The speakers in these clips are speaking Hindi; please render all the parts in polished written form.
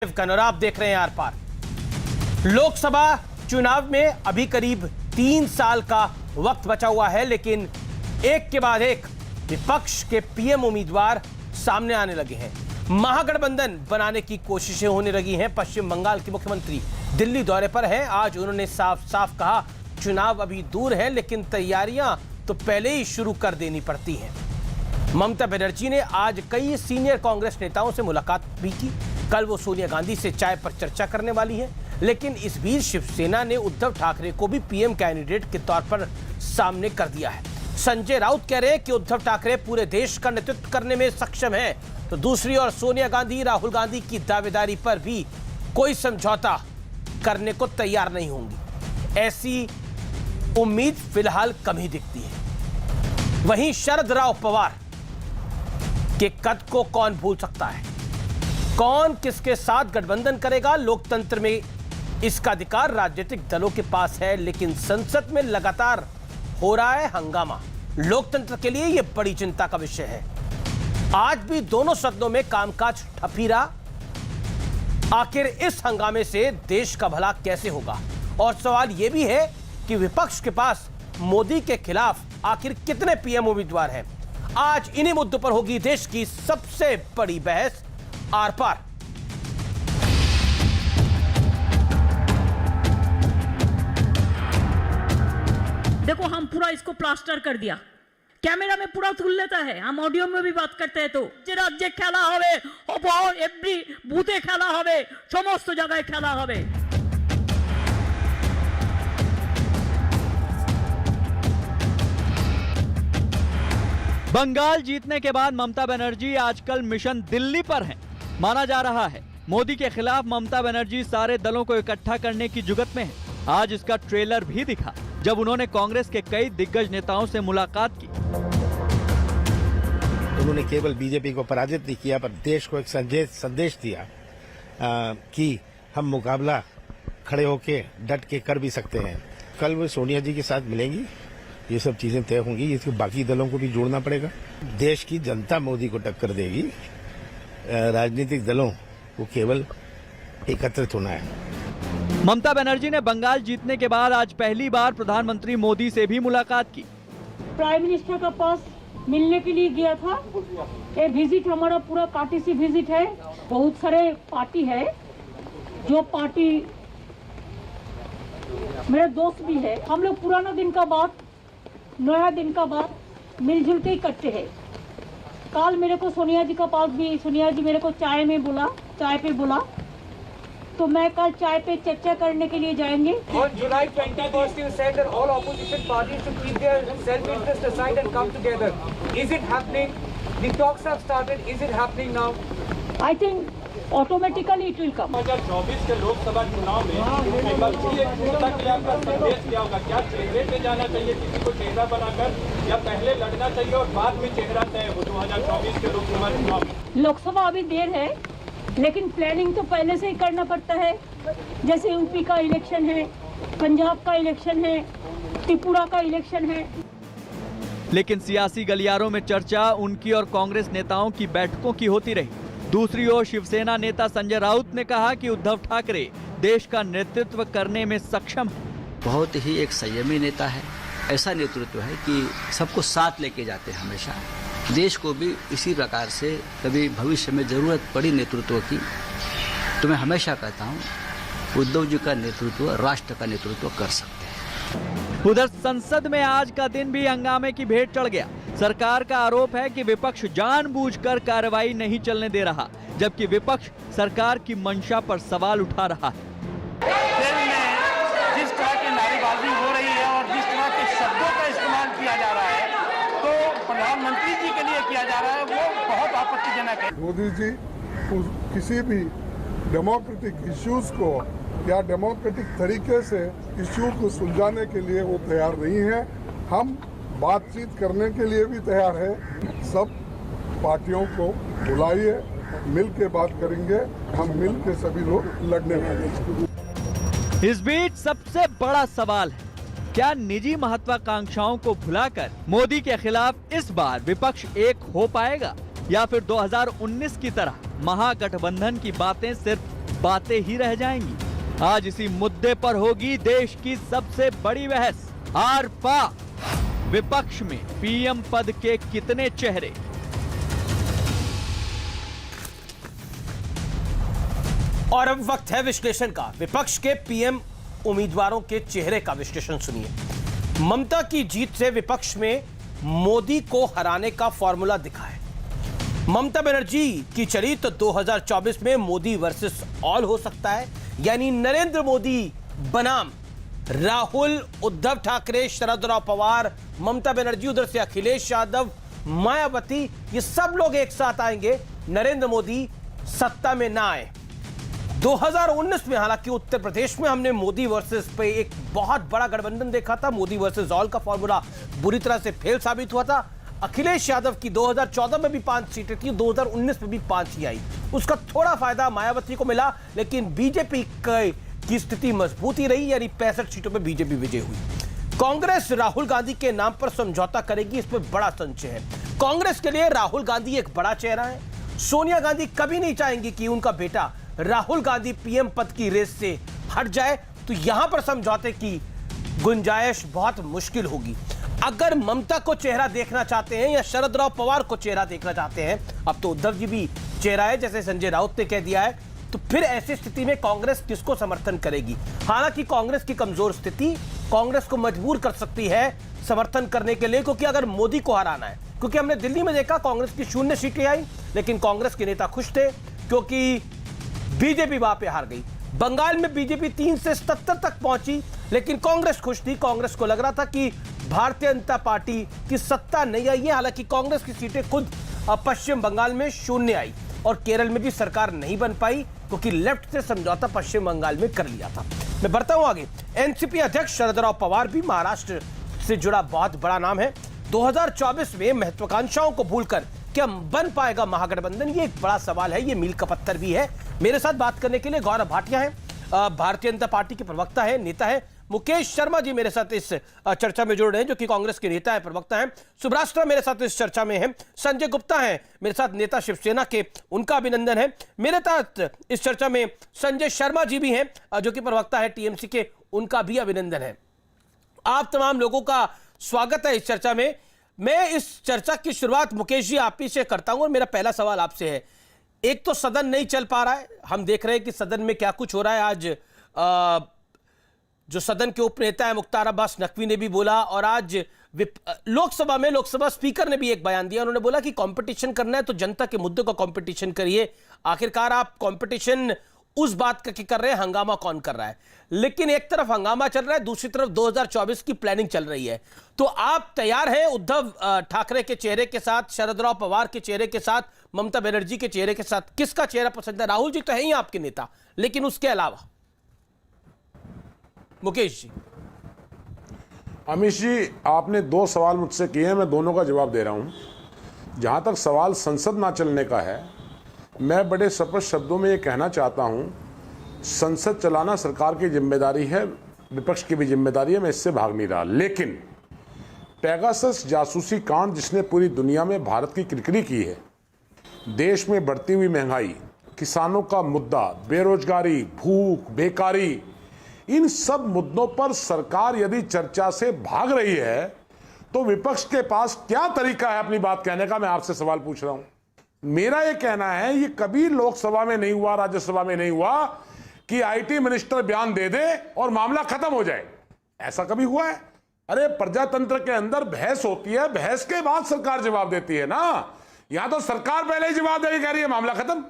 और आप देख रहे हैं आर पार। लोकसभा चुनाव में अभी करीब 3 साल का वक्त बचा हुआ है, लेकिन एक के बाद एक विपक्ष के पीएम उम्मीदवार सामने आने लगे हैं। महागठबंधन बनाने की कोशिशें होने लगी हैं। पश्चिम बंगाल के मुख्यमंत्री दिल्ली दौरे पर हैं। आज उन्होंने साफ साफ कहा, चुनाव अभी दूर है, लेकिन तैयारियां तो पहले ही शुरू कर देनी पड़ती हैं। ममता बनर्जी ने आज कई सीनियर कांग्रेस नेताओं से मुलाकात भी की। कल वो सोनिया गांधी से चाय पर चर्चा करने वाली है, लेकिन इस बीच शिवसेना ने उद्धव ठाकरे को भी पीएम कैंडिडेट के तौर पर सामने कर दिया है। संजय राउत कह रहे हैं कि उद्धव ठाकरे पूरे देश का नेतृत्व करने में सक्षम है, तो दूसरी ओर सोनिया गांधी राहुल गांधी की दावेदारी पर भी कोई समझौता करने को तैयार नहीं होंगी। ऐसी उम्मीद फिलहाल कम ही दिखती है। वहीं शरद राव पवार के कद को कौन भूल सकता है? कौन किसके साथ गठबंधन करेगा? लोकतंत्र में इसका अधिकार राजनीतिक दलों के पास है, लेकिन संसद में लगातार हो रहा है हंगामा। लोकतंत्र के लिए यह बड़ी चिंता का विषय है। आज भी दोनों सदनों में कामकाज ठप ही रहा। आखिर इस हंगामे से देश का भला कैसे होगा? और सवाल यह भी है कि विपक्ष के पास मोदी के खिलाफ आखिर कितने पीएम उम्मीदवार हैं? आज इन्हीं मुद्दों पर होगी देश की सबसे बड़ी बहस आर पार। देखो, हम पूरा इसको प्लास्टर कर दिया। कैमरा में पूरा तुल लेता है, हम ऑडियो में भी बात करते हैं। तो যে রাজ্যে খেলা হবে, এভরি বুথে খেলা হবে, সমস্ত জায়গায় খেলা হবে। बंगाल जीतने के बाद ममता बनर्जी आजकल मिशन दिल्ली पर हैं। माना जा रहा है मोदी के खिलाफ ममता बनर्जी सारे दलों को इकट्ठा करने की जुगत में है। आज इसका ट्रेलर भी दिखा जब उन्होंने कांग्रेस के कई दिग्गज नेताओं से मुलाकात की। उन्होंने केवल बीजेपी को पराजित नहीं किया, पर देश को एक संदेश दिया कि हम मुकाबला खड़े होके डट के कर भी सकते हैं। कल वो सोनिया जी के साथ मिलेंगी, ये सब चीजें तय होंगी। इसको बाकी दलों को भी जोड़ना पड़ेगा। देश की जनता मोदी को टक्कर देगी, राजनीतिक दलों को केवल एकत्रित होना है। ममता बनर्जी ने बंगाल जीतने के बाद आज पहली बार प्रधानमंत्री मोदी से भी मुलाकात की। प्राइम मिनिस्टर का पास मिलने के लिए गया था। ये विजिट हमारा पूरा काटीसी विजिट है। बहुत सारे पार्टी है, जो पार्टी मेरे दोस्त भी है। हम लोग पुराना दिन का बात, नया दिन का बात मिलजुल के ही करते हैं। कल मेरे को सोनिया जी का पास भी, सोनिया जी मेरे को चाय पे बुला, तो मैं कल चाय पे चर्चा करने के लिए जाएंगे। On July 21st, you said that all opposition parties should keep their self-interest aside and come together. Is it happening? The talks have started. Is it happening now? I think automatically it will come. 2024 के लोकसभा चुनाव में विपक्षी एकता के लिए आपका संदेश क्या होगा? क्या चेहरे पे जाना चाहिए किसी को चेहरा बनाकर, या पहले लड़ना चाहिए और बाद में चेहरा तय हो 2024 के लोकसभा चुनाव में? लोकसभा अभी देर है, लेकिन प्लानिंग तो पहले से ही करना पड़ता है। जैसे यूपी का इलेक्शन है, पंजाब का इलेक्शन है, त्रिपुरा का इलेक्शन है। लेकिन सियासी गलियारों में चर्चा उनकी और कांग्रेस नेताओं की बैठकों की होती रही। दूसरी ओर शिवसेना नेता संजय राउत ने कहा कि उद्धव ठाकरे देश का नेतृत्व करने में सक्षम है। बहुत ही एक संयमी नेता है। ऐसा नेतृत्व है कि सबको साथ लेके जाते हैं हमेशा। देश को भी इसी प्रकार से कभी भविष्य में जरूरत पड़ी नेतृत्व की, तो मैं हमेशा कहता हूँ उद्धव जी का नेतृत्व राष्ट्र का नेतृत्व कर सकते हैं। उधर संसद में आज का दिन भी हंगामे की भेंट चढ़ गया। सरकार का आरोप है कि विपक्ष जानबूझकर कार्रवाई नहीं चलने दे रहा, जबकि विपक्ष सरकार की मंशा पर सवाल उठा रहा है। जिस तरह की नारेबाजी हो रही है और जिस तरह के शब्दों का इस्तेमाल किया जा रहा है, तो प्रधानमंत्री जी के लिए किया जा रहा है, वो बहुत आपत्तिजनक है। मोदी जी किसी भी डेमोक्रेटिक इश्यूज को या डेमोक्रेटिक तरीके से इश्यू को सुलझाने के लिए वो तैयार नहीं है। हम बातचीत करने के लिए भी तैयार है। सब पार्टियों को बुलाइए, मिल के बात करेंगे। हम मिल के सभी लोग लड़ने वाले हैं। इस बीच सबसे बड़ा सवाल है, क्या निजी महत्वाकांक्षाओं को भुलाकर मोदी के खिलाफ इस बार विपक्ष एक हो पाएगा, या फिर 2019 की तरह महागठबंधन की बातें सिर्फ बातें ही रह जाएंगी। आज इसी मुद्दे पर होगी देश की सबसे बड़ी बहस। आर पार, विपक्ष में पीएम पद के कितने चेहरे। और अब वक्त है विश्लेषण का। विपक्ष के पीएम उम्मीदवारों के चेहरे का विश्लेषण सुनिए। ममता की जीत से विपक्ष में मोदी को हराने का फॉर्मूला दिखा है। ममता बनर्जी की चली तो 2024 में मोदी वर्सेस ऑल हो सकता है, यानी नरेंद्र मोदी बनाम राहुल, उद्धव ठाकरे, शरद पवार, ममता बनर्जी, उधर से अखिलेश यादव, मायावती, ये सब लोग एक साथ आएंगे, नरेंद्र मोदी सत्ता में ना आए। 2019 में हालांकि उत्तर प्रदेश में हमने मोदी वर्सेस पे एक बहुत बड़ा गठबंधन देखा था। मोदी वर्सेस ऑल का फॉर्मूला बुरी तरह से फेल साबित हुआ था। अखिलेश यादव की 2014 में भी 5 सीटें थी, 2019 में भी 5 ही आई। उसका थोड़ा फायदा मायावती को मिला, लेकिन बीजेपी की स्थिति मजबूत ही रही, यानी 65 सीटों पर बीजेपी विजय हुई। कांग्रेस राहुल गांधी के नाम पर समझौता करेगी, इसमें बड़ा संशय है। कांग्रेस के लिए राहुल गांधी एक बड़ा चेहरा है। सोनिया गांधी कभी नहीं चाहेंगी कि उनका बेटा राहुल गांधी पीएम पद की रेस से हट जाए, तो यहां पर समझौते की गुंजाइश बहुत मुश्किल होगी। अगर ममता को चेहरा देखना चाहते हैं या शरद पवार को चेहरा देखना चाहते हैं, अब तो उद्धव जी भी चेहरा है जैसे संजय राउत ने कह दिया है, तो फिर ऐसी स्थिति में कांग्रेस किसको समर्थन करेगी। हालांकि कांग्रेस की कमजोर स्थिति कांग्रेस को मजबूर कर सकती है समर्थन करने के लिए, क्योंकि अगर मोदी को हराना है, क्योंकि हमने दिल्ली में देखा कांग्रेस की 0 सीटें आई, लेकिन कांग्रेस के नेता खुश थे क्योंकि बीजेपी वहां पे हार गई। बंगाल में बीजेपी 3 से 77 तक पहुंची, लेकिन कांग्रेस खुश थी। कांग्रेस को लग रहा था कि भारतीय जनता पार्टी की सत्ता नहीं आई है। हालांकि कांग्रेस की सीटें खुद पश्चिम बंगाल में 0 आई और केरल में भी सरकार नहीं बन पाई, क्योंकि लेफ्ट से समझौता पश्चिम बंगाल में कर लिया था। मैं बढ़ता हूं आगे। एनसीपी अध्यक्ष शरद पवार भी महाराष्ट्र से जुड़ा बहुत बड़ा नाम है। 2024 में महत्वाकांक्षाओं को भूलकर क्या बन पाएगा महागठबंधन, ये एक बड़ा सवाल है, ये मील का पत्थर भी है। मेरे साथ बात करने के लिए गौरव भाटिया हैं, भारतीय जनता पार्टी के प्रवक्ता है, नेता है। मुकेश शर्मा जी मेरे साथ इस चर्चा में जुड़ रहे हैं, जो कि कांग्रेस के नेता है, प्रवक्ता हैं। सुब्राष्ट्र मेरे साथ इस चर्चा में हैं। संजय गुप्ता हैं मेरे साथ, नेता शिवसेना के, उनका अभिनंदन है। मेरे साथ इस चर्चा में संजय शर्मा जी भी हैं, जो कि प्रवक्ता है टीएमसी के, उनका भी अभिनंदन है। आप तमाम लोगों का स्वागत है इस चर्चा में। मैं इस चर्चा की शुरुआत मुकेश जी आप ही से करता हूं और मेरा पहला सवाल आपसे है। एक तो सदन नहीं चल पा रहा है, हम देख रहे हैं कि सदन में क्या कुछ हो रहा है। आज जो सदन के उपनेता है मुख्तार अब्बास नकवी ने भी बोला, और आज लोकसभा में लोकसभा स्पीकर ने भी एक बयान दिया। उन्होंने बोला कि कंपटीशन करना है तो जनता के मुद्दों का कंपटीशन करिए। आखिरकार आप कंपटीशन उस बात का कर रहे हैं, हंगामा कौन कर रहा है। लेकिन एक तरफ हंगामा चल रहा है, दूसरी तरफ 2024 की प्लानिंग चल रही है। तो आप तैयार हैं उद्धव ठाकरे के चेहरे के साथ, शरद पवार के चेहरे के साथ, ममता बनर्जी के चेहरे के साथ? किसका चेहरा पसंद है? राहुल जी तो है ही आपके नेता, लेकिन उसके अलावा मुकेश जी। अमित जी, आपने 2 सवाल मुझसे किए हैं, मैं दोनों का जवाब दे रहा हूं। जहां तक सवाल संसद ना चलने का है, मैं बड़े स्पष्ट शब्दों में ये कहना चाहता हूं, संसद चलाना सरकार की जिम्मेदारी है, विपक्ष की भी जिम्मेदारी है, मैं इससे भाग नहीं रहा। लेकिन पेगासस जासूसी कांड जिसने पूरी दुनिया में भारत की किरकिरी की है, देश में बढ़ती हुई महंगाई, किसानों का मुद्दा, बेरोजगारी, भूख, बेकारी, इन सब मुद्दों पर सरकार यदि चर्चा से भाग रही है तो विपक्ष के पास क्या तरीका है अपनी बात कहने का? मैं आपसे सवाल पूछ रहा हूं। मेरा यह कहना है, ये कभी लोकसभा में नहीं हुआ, राज्यसभा में नहीं हुआ कि आईटी मिनिस्टर बयान दे दे और मामला खत्म हो जाए। ऐसा कभी हुआ है? अरे प्रजातंत्र के अंदर बहस होती है, बहस के बाद सरकार जवाब देती है ना। यहां तो सरकार पहले ही जवाब दे कह रही है मामला खत्म।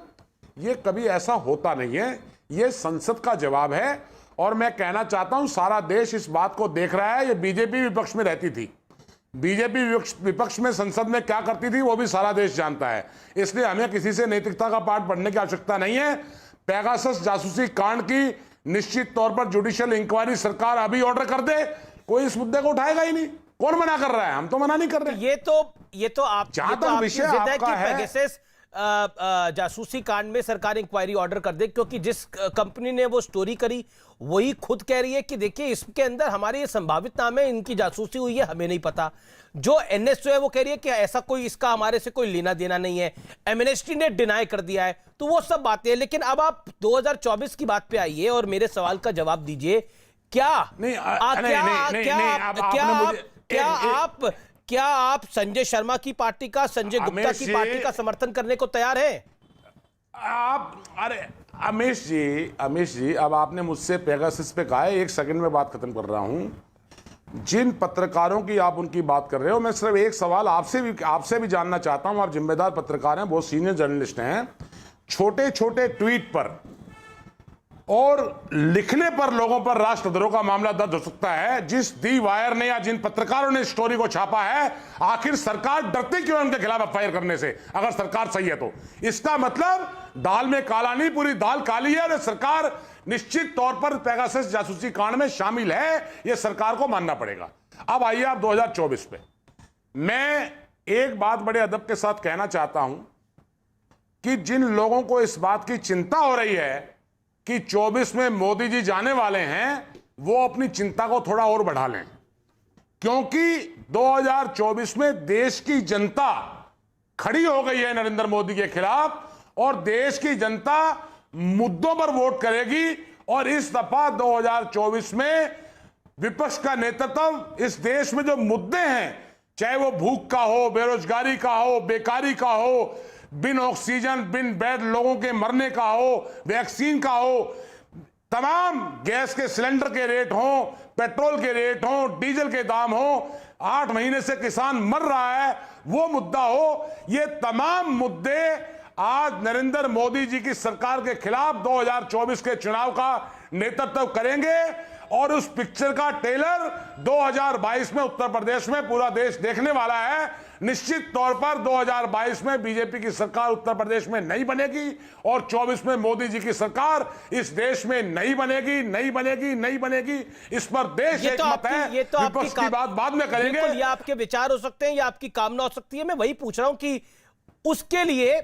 ये कभी ऐसा होता नहीं है, ये संसद का जवाब है। और मैं कहना चाहता हूं, सारा देश इस बात को देख रहा है। ये बीजेपी विपक्ष में रहती थी, बीजेपी विपक्ष में संसद में क्या करती थी वो भी सारा देश जानता है। इसलिए हमें किसी से नैतिकता का पाठ पढ़ने की आवश्यकता नहीं है। पेगासस जासूसी कांड की निश्चित तौर पर जुडिशियल इंक्वायरी सरकार अभी ऑर्डर कर दे, कोई इस मुद्दे को उठाएगा ही नहीं। कौन मना कर रहा है? हम तो मना नहीं कर रहे। ये तो आप, जहां तक विषय आपका है, जासूसी कांड में सरकार इंक्वायरी ऑर्डर कर दे, क्योंकि जिस कंपनी ने वो स्टोरी करी वही खुद कह रही है कि देखिए इसके अंदर हमारे ये संभावित नाम है, इनकी जासूसी हुई है, हमें नहीं पता। जो एनएसओ है वो कह रही है कि ऐसा कोई इसका हमारे से कोई लेना देना नहीं है। एमनेस्टी ने डिनाई कर दिया है। तो वो सब बातें हैं, लेकिन अब आप 2024 की बात पे आइए और मेरे सवाल का जवाब दीजिए। क्या आप संजय शर्मा की पार्टी का, संजय गुप्ता की पार्टी का समर्थन करने को तैयार हैं? अरे अमीश जी, अब आपने मुझसे पेगासस पे कहा है, एक सेकंड में बात खत्म कर रहा हूं। जिन पत्रकारों की आप उनकी बात कर रहे हो, मैं सिर्फ एक सवाल आपसे भी जानना चाहता हूं। आप जिम्मेदार पत्रकार हैं, बहुत सीनियर जर्नलिस्ट हैं। छोटे छोटे ट्वीट पर और लिखने पर लोगों पर राष्ट्रद्रोह का मामला दर्ज हो सकता है। जिस दी वायर ने या जिन पत्रकारों ने स्टोरी को छापा है, आखिर सरकार डरती क्यों है उनके खिलाफ एफआईआर करने से? अगर सरकार सही है तो इसका मतलब दाल में काला नहीं, पूरी दाल काली है और सरकार निश्चित तौर पर पेगासस जासूसी कांड में शामिल है, यह सरकार को मानना पड़ेगा। अब आइए आप 2024 पे। मैं एक बात बड़े अदब के साथ कहना चाहता हूं कि जिन लोगों को इस बात की चिंता हो रही है कि 24 में मोदी जी जाने वाले हैं, वो अपनी चिंता को थोड़ा और बढ़ा लें, क्योंकि 2024 में देश की जनता खड़ी हो गई है नरेंद्र मोदी के खिलाफ और देश की जनता मुद्दों पर वोट करेगी। और इस दफा 2024 में विपक्ष का नेतृत्व इस देश में जो मुद्दे हैं, चाहे वो भूख का हो, बेरोजगारी का हो, बेकारी का हो, बिन ऑक्सीजन बिन बेड लोगों के मरने का हो, वैक्सीन का हो, तमाम गैस के सिलेंडर के रेट हो, पेट्रोल के रेट हो, डीजल के दाम हो, 8 महीने से किसान मर रहा है, वो मुद्दा हो, ये तमाम मुद्दे आज नरेंद्र मोदी जी की सरकार के खिलाफ 2024 के चुनाव का नेतृत्व करेंगे। और उस पिक्चर का ट्रेलर 2022 में उत्तर प्रदेश में पूरा देश देखने वाला है। निश्चित तौर पर 2022 में बीजेपी की सरकार उत्तर प्रदेश में नहीं बनेगी और 24 में मोदी जी की सरकार इस देश में नहीं बनेगी। इस पर देश एकमत है। ये तो विपक्ष की बात बाद में करेंगे। ये आपके विचार हो सकते हैं, ये आपकी कामना हो सकती है। मैं वही पूछ रहा हूं कि उसके लिए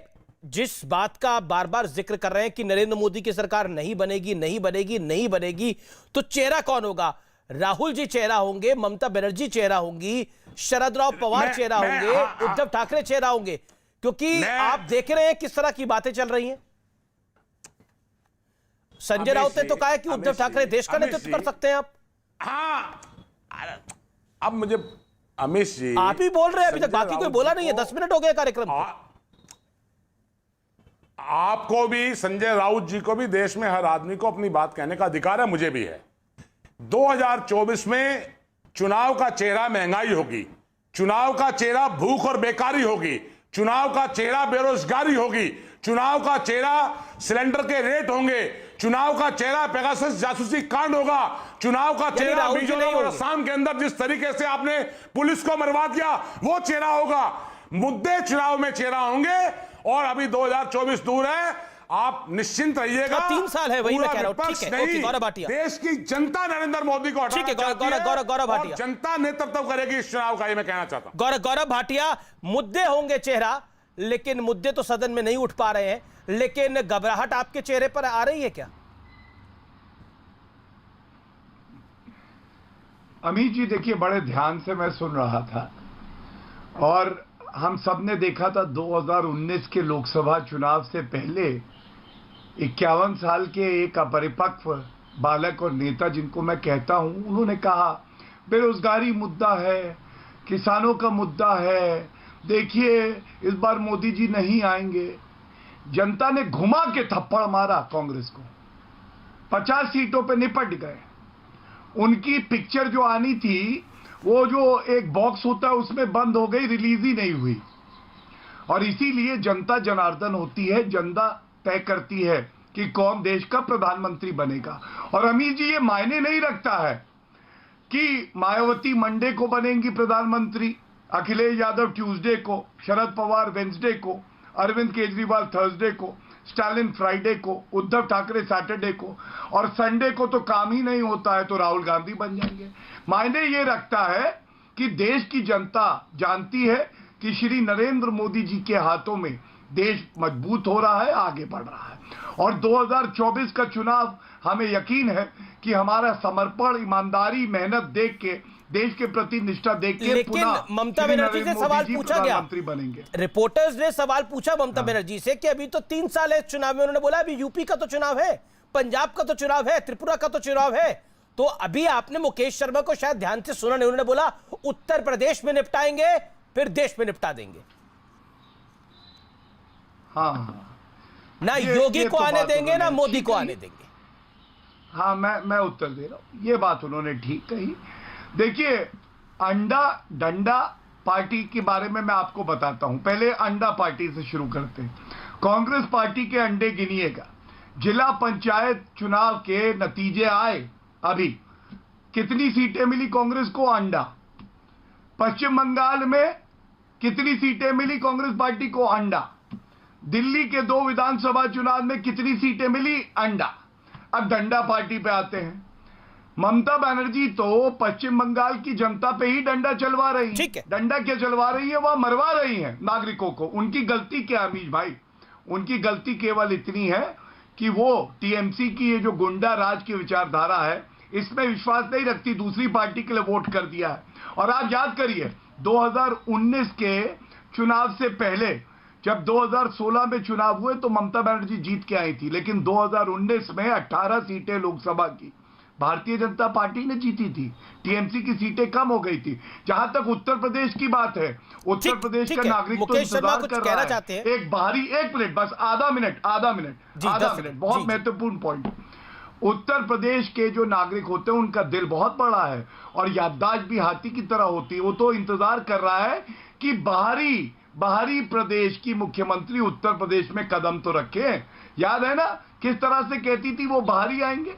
जिस बात का आप बार बार जिक्र कर रहे हैं कि नरेंद्र मोदी की सरकार नहीं बनेगी, तो चेहरा कौन होगा? राहुल जी चेहरा होंगे, ममता बनर्जी चेहरा होंगी, शरद राव पवार चेहरा होंगे, उद्धव ठाकरे चेहरा होंगे? क्योंकि आप देख रहे हैं किस तरह की बातें चल रही हैं। संजय राउत ने तो कहा है कि उद्धव ठाकरे देश का नेतृत्व कर सकते हैं। आप अब मुझे अमीश जी, आप ही बोल रहे हैं, अभी तक बाकी कोई बोला नहीं है। 10 मिनट हो गए कार्यक्रम को। आपको भी, संजय राउत जी को भी, देश में हर आदमी को अपनी बात कहने का अधिकार है, मुझे भी है। 2024 में चुनाव का चेहरा महंगाई होगी, चुनाव का चेहरा भूख और बेकारी होगी, चुनाव का चेहरा बेरोजगारी होगी, चुनाव का चेहरा सिलेंडर के रेट होंगे, चुनाव का चेहरा पेगासस जासूसी कांड होगा, चुनाव का चेहरा मिजोरम और असम के अंदर जिस तरीके से आपने पुलिस को मरवा दिया वो चेहरा होगा। मुद्दे चुनाव में चेहरा होंगे और अभी 2024 दूर है। आप निश्चिंत रहिएगा। 3 साल है, वही मैं कह रहा हूं। ठीक है, ओके, गौरव भाटिया। देश की जनता नरेंद्र मोदी को हटाना चाहती है, गौरव भाटिया, जनता नेतृत्व करेगी इस चुनाव का, ये मैं कहना चाहता हूं। गौरव भाटिया, मुद्दे होंगे चेहरा, लेकिन मुद्दे तो सदन में नहीं उठ पा रहे हैं, लेकिन घबराहट आपके चेहरे पर आ रही है क्या? अमित जी, देखिए, बड़े ध्यान से मैं सुन रहा था और हम सब ने देखा था 2019 के लोकसभा चुनाव से पहले 51 साल के एक अपरिपक्व बालक और नेता, जिनको मैं कहता हूं, उन्होंने कहा बेरोजगारी मुद्दा है, किसानों का मुद्दा है, देखिए इस बार मोदी जी नहीं आएंगे। जनता ने घुमा के थप्पड़ मारा कांग्रेस को, 50 सीटों पे निपट गए। उनकी पिक्चर जो आनी थी, वो जो एक बॉक्स होता है उसमें बंद हो गई, रिलीज ही नहीं हुई। और इसीलिए जनता जनार्दन होती है, जनता तय करती है कि कौन देश का प्रधानमंत्री बनेगा। और अमीर जी, ये मायने नहीं रखता है कि मायावती मंडे को बनेंगी प्रधानमंत्री, अखिलेश यादव ट्यूसडे को, शरद पवार वेंसडे को, अरविंद केजरीवाल थर्सडे को, स्टालिन फ्राइडे को, उद्धव ठाकरे सैटरडे को, और संडे को तो काम ही नहीं होता है तो राहुल गांधी बन जाएंगे। मायने ये रखता है कि देश की जनता जानती है कि श्री नरेंद्र मोदी जी के हाथों में देश मजबूत हो रहा है, आगे बढ़ रहा है। और 2024 का चुनाव हमें यकीन है कि हमारा समर्पण, ईमानदारी, मेहनत देख के, देश के प्रति निष्ठा देख के लेकिन ममता बनर्जी से सवाल पूछा गया, बनेंगे। रिपोर्टर्स ने सवाल पूछा ममता बनर्जी से कि अभी तो 3 साल है चुनाव में। उन्होंने बोला अभी यूपी का तो चुनाव है, पंजाब का तो चुनाव है, त्रिपुरा का तो चुनाव है। तो अभी आपने मुकेश शर्मा को शायद ध्यान से सुना नहीं। उन्होंने बोला उत्तर प्रदेश में निपटाएंगे, फिर देश में निपटा देंगे। हाँ, ना योगी को तो आने बात देंगे, ना उन्होंने मोदी ठीक को कही। आने देंगे। हाँ, मैं उत्तर दे रहा हूं, ये बात उन्होंने ठीक कही। देखिए, अंडा डंडा पार्टी के बारे में मैं आपको बताता हूं। पहले अंडा पार्टी से शुरू करते हैं। कांग्रेस पार्टी के अंडे गिनिएगा। जिला पंचायत चुनाव के नतीजे आए, अभी कितनी सीटें मिली कांग्रेस को? अंडा। पश्चिम बंगाल में कितनी सीटें मिली कांग्रेस पार्टी को? अंडा। दिल्ली के 2 विधानसभा चुनाव में कितनी सीटें मिली? अंडा। अब डंडा पार्टी पे आते हैं। ममता बनर्जी तो पश्चिम बंगाल की जनता पे ही डंडा चलवा रही है। ठीक है। डंडा क्या चलवा रही है? वह मरवा रही है नागरिकों को। उनकी गलती क्या है अमीश भाई? उनकी गलती केवल इतनी है कि वो टीएमसी की ये जो गुंडा राज की विचारधारा है, इसमें विश्वास नहीं रखती, दूसरी पार्टी के लिए वोट कर दिया है। और आप याद करिए, 2019 के चुनाव से पहले जब 2016 में चुनाव हुए तो ममता बनर्जी जीत के आई थी, लेकिन 2019 में 18 सीटें लोकसभा की भारतीय जनता पार्टी ने जीती थी। टीएमसी की सीटें कम हो गई थी। जहां तक उत्तर प्रदेश की बात है, उत्तर प्रदेश का नागरिक तो इंतजार कर रहा है। एक बाहरी, 1 मिनट बस, आधा मिनट, बहुत महत्वपूर्ण पॉइंट। उत्तर प्रदेश के जो नागरिक होते हैं उनका दिल बहुत बड़ा है और याददाश्त भी हाथी की तरह होती है। वो तो इंतजार कर रहा है कि बाहरी प्रदेश की मुख्यमंत्री उत्तर प्रदेश में कदम तो रखे। याद है ना किस तरह से कहती थी वो बाहरी आएंगे?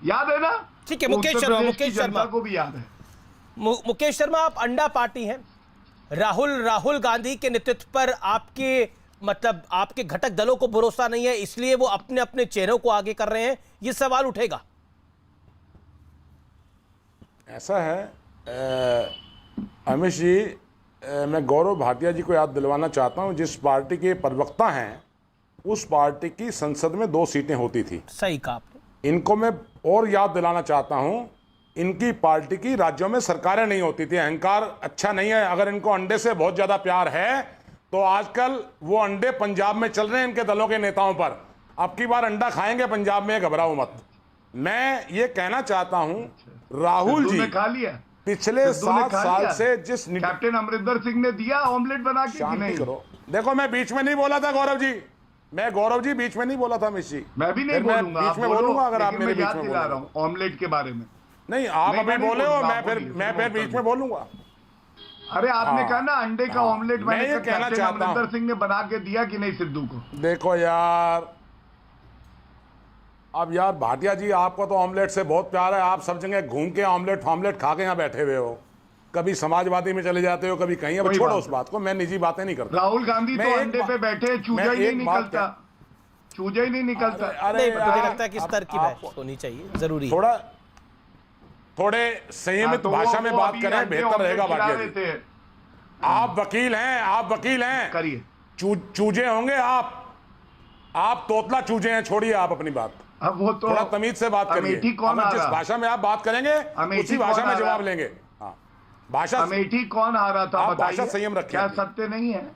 याद है ना? ठीक है, मुकेश शर्मा को भी याद है। मुकेश शर्मा, आप अंडा पार्टी हैं। राहुल गांधी के नेतृत्व पर आपके घटक दलों को भरोसा नहीं है, इसलिए वो अपने अपने चेहरों को आगे कर रहे हैं, ये सवाल उठेगा। ऐसा है अमित जी, मैं गौरव भाटिया जी को याद दिलवाना चाहता हूं, जिस पार्टी के प्रवक्ता हैं उस पार्टी की संसद में 2 सीटें होती थी। सही कहा आपने। इनको मैं और याद दिलाना चाहता हूं, इनकी पार्टी की राज्यों में सरकारें नहीं होती थी। अहंकार अच्छा नहीं है। अगर इनको अंडे से बहुत ज्यादा प्यार है तो आजकल वो अंडे पंजाब में चल रहे हैं इनके दलों के नेताओं पर। अब की बार अंडा खाएंगे पंजाब में, घबराओ मत। मैं ये कहना चाहता हूं, राहुल जी खा लिया पिछले 7 साल से जिस कैप्टन अमरिंदर सिंह ने दिया ऑमलेट बना के कि नहीं? करो, देखो मैं बीच में नहीं बोला था गौरव जी, बीच में नहीं बोला था मिश जी। मैं भी नहीं बोलूंगा, बीच में बोलूंगा अगर आप मेरे बीच में दिला रहा हूं ऑमलेट के बारे में। नहीं, आप अभी बोले हो, मैं फिर बीच में बोलूंगा। अरे आपने कहा ना अंडे का ऑमलेट मैं ये कहना चाहता हूं, अमरिंदर सिंह ने बना के दिया कि नहीं सिद्धू को? देखो यार, अब यार भाटिया जी, आपको तो ऑमलेट से बहुत प्यार है। आप सब जगह घूम के ऑमलेट खा के यहाँ बैठे हुए हो। कभी समाजवादी में चले जाते हो, कभी कहीं। अब छोड़ो उस बात को, मैं निजी बातें नहीं करता। राहुल गांधी तो अंडे पे बैठे, चूजा ही नहीं निकलता। अरे मुझे लगता है कि स्तर की बहस होनी चाहिए, जरूरी। थोड़े संयमित भाषा में बात करें, बेहतर रहेगा भाटिया जी। आप वकील हैं, करिए। चूजे होंगे आप तोतला चूजे हैं। छोड़िए आप अपनी बात, अब वो तो थोड़ा तमीज से बात करिए। जिस भाषा में आप बात करेंगे उसी भाषा में जवाब लेंगे। भाषा अमेठी कौन आ रहा था बताइए? संयम रखिए। क्या सत्य नहीं है?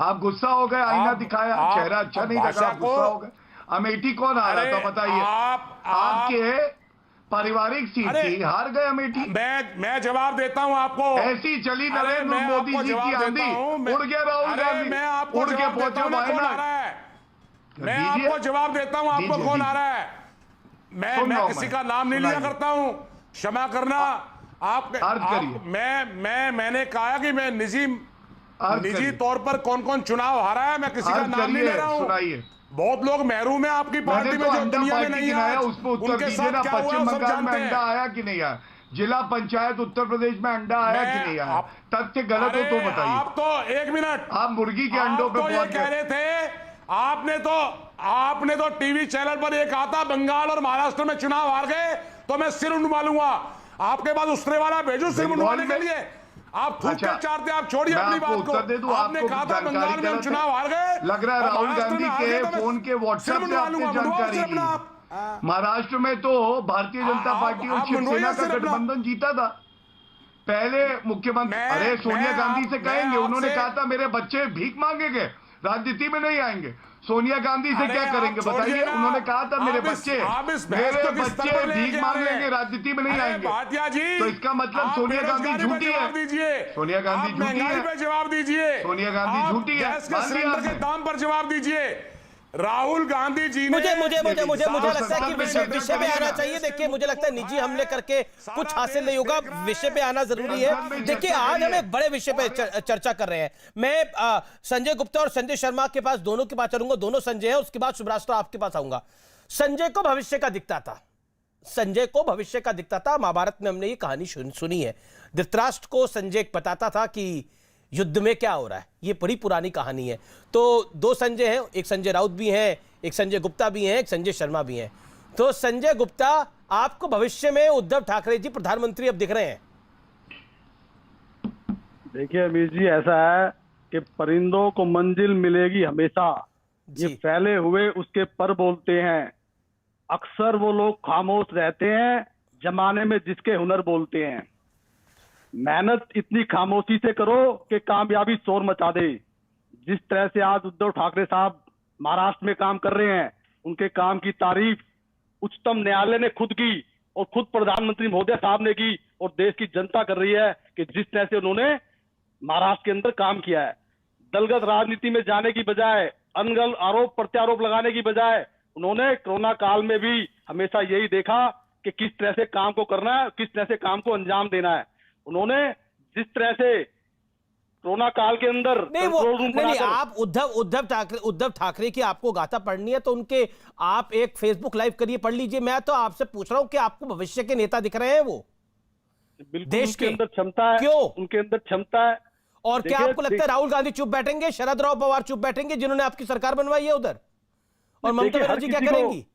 आप गुस्सा हो गए, आईना दिखाया, चेहरा अच्छा नहीं लगा, गुस्सा हो गए। अमेठी कौन आ रहा था बताइए? आपके पारिवारिक सीट थी, हार गए अमेठी। मैं जवाब देता हूं आपको। ऐसी चली नरेंद्र मोदी जी की आंधी, उड़ गया राहुल गांधी, उड़ के पहुंचा वायनाड। मैं आपको जवाब देता हूं, आपको कौन आ रहा है? मैं किसी का नाम नहीं लिया करता हूं, क्षमा करना। मैंने कहा कि मैं निजी तौर पर कौन कौन चुनाव हारा है, मैं किसी का नाम नहीं ले रहा हूं। बहुत लोग महरूम है आपकी पार्टी में जो दुनिया में नहीं आया, उनके साथ क्या हुआ सब जानते हैं। अंडा आया कि नहीं आया? जिला पंचायत उत्तर प्रदेश में अंडा आया कि नहीं आया? तथ्य गलत हो तो बताइए। आप तो 1 मिनट, आप मुर्गी के अंडों पे ये कह रहे थे। आपने तो टीवी चैनल पर ये कहा था बंगाल और महाराष्ट्र में चुनाव हार गए तो मैं सिर उंडवा लूंगा। आपके पास उसने वाला भेजू सिर उंडवाने के लिए। आप थूक अच्छा, कर चाहते हैं, आप छोड़िए मैं अपनी आपको बात को। उत्तर दे दूं, आपने आपको कहा था जानकारी बंगाल में हम गलत है। चुनाव हार गए, लग रहा है और राहुल महाराष्ट्र गांधी में हार के गए, तो मैं फोन के व्हाट्सएप सिर से मुंडवा आपने लूंगा, मुंडवाओ जानकारी सिर की अपना है। आप। महाराष्ट्र में तो भारतीय जनता पार्टी और आप शिवसेना मनवाइए का सिर अपना। गठबंधन जीता था। पहले मुख्यमंत्री अरे सोनिया गांधी से कहेंगे, उन्होंने कहा था मेरे बच्चे भीख मांगेंगे, राजनीति में नहीं आएंगे। सोनिया गांधी से क्या करेंगे बताइए? उन्होंने कहा था मेरे बच्चे भीख मांग लेंगे, राजनीति में नहीं आएंगे। भाटिया जी, तो इसका मतलब सोनिया गांधी झूठी है। सोनिया गांधी झूठी है। पे जवाब दीजिए। सोनिया गांधी झूठी है। गैस के सिलेंडर के दाम पर जवाब दीजिए। राहुल गांधी जी ने मुझे लगता है कि विषय पे आना है। चाहिए। देखिए, मुझे लगता है निजी हमले करके कुछ हासिल नहीं होगा, विषय पे आना जरूरी है। देखिए, आज हम एक बड़े विषय पे चर्चा कर रहे हैं। मैं संजय गुप्ता और संजय शर्मा के पास, दोनों के पास चलूंगा। दोनों संजय हैं, उसके बाद सुब्राष्ट्र आपके पास आऊंगा। संजय को भविष्य का दिखता था, संजय को भविष्य का दिखता था। महाभारत में हमने ये कहानी सुनी है। धृतराष्ट्र को संजय बताता था कि युद्ध में क्या हो रहा है। ये बड़ी पुरानी कहानी है। तो दो संजय हैं, एक संजय राउत भी हैं, एक संजय गुप्ता भी हैं, एक संजय शर्मा भी हैं। तो संजय गुप्ता, आपको भविष्य में उद्धव ठाकरे जी प्रधानमंत्री अब दिख रहे हैं? देखिए अमीर जी, ऐसा है कि परिंदों को मंजिल मिलेगी हमेशा, ये फैले हुए उसके पर बोलते हैं। अक्सर वो लोग खामोश रहते हैं जमाने में जिसके हुनर बोलते हैं। मेहनत इतनी खामोशी से करो कि कामयाबी शोर मचा दे। जिस तरह से आज उद्धव ठाकरे साहब महाराष्ट्र में काम कर रहे हैं, उनके काम की तारीफ उच्चतम न्यायालय ने खुद की और खुद प्रधानमंत्री महोदय साहब ने की, और देश की जनता कर रही है कि जिस तरह से उन्होंने महाराष्ट्र के अंदर काम किया है। दलगत राजनीति में जाने की बजाय, अनगल आरोप प्रत्यारोप लगाने की बजाय, उन्होंने कोरोना काल में भी हमेशा यही देखा कि किस तरह से काम को करना है, किस तरह से काम को अंजाम देना है। उन्होंने जिस तरह से कोरोना काल के अंदर नहीं, आप उद्धव ठाकरे की आपको गाथा पढ़नी है तो उनके आप एक फेसबुक लाइव करिए, पढ़ लीजिए। मैं तो आपसे पूछ रहा हूं कि आपको भविष्य के नेता दिख रहे हैं वो देश के अंदर क्षमता है। क्यों? उनके अंदर क्षमता है। और क्या आपको लगता है राहुल गांधी चुप बैठेंगे, शरद राव पवार चुप बैठेंगे, जिन्होंने आपकी सरकार बनवाई है उधर? और ममता बनर्जी क्या करेंगी?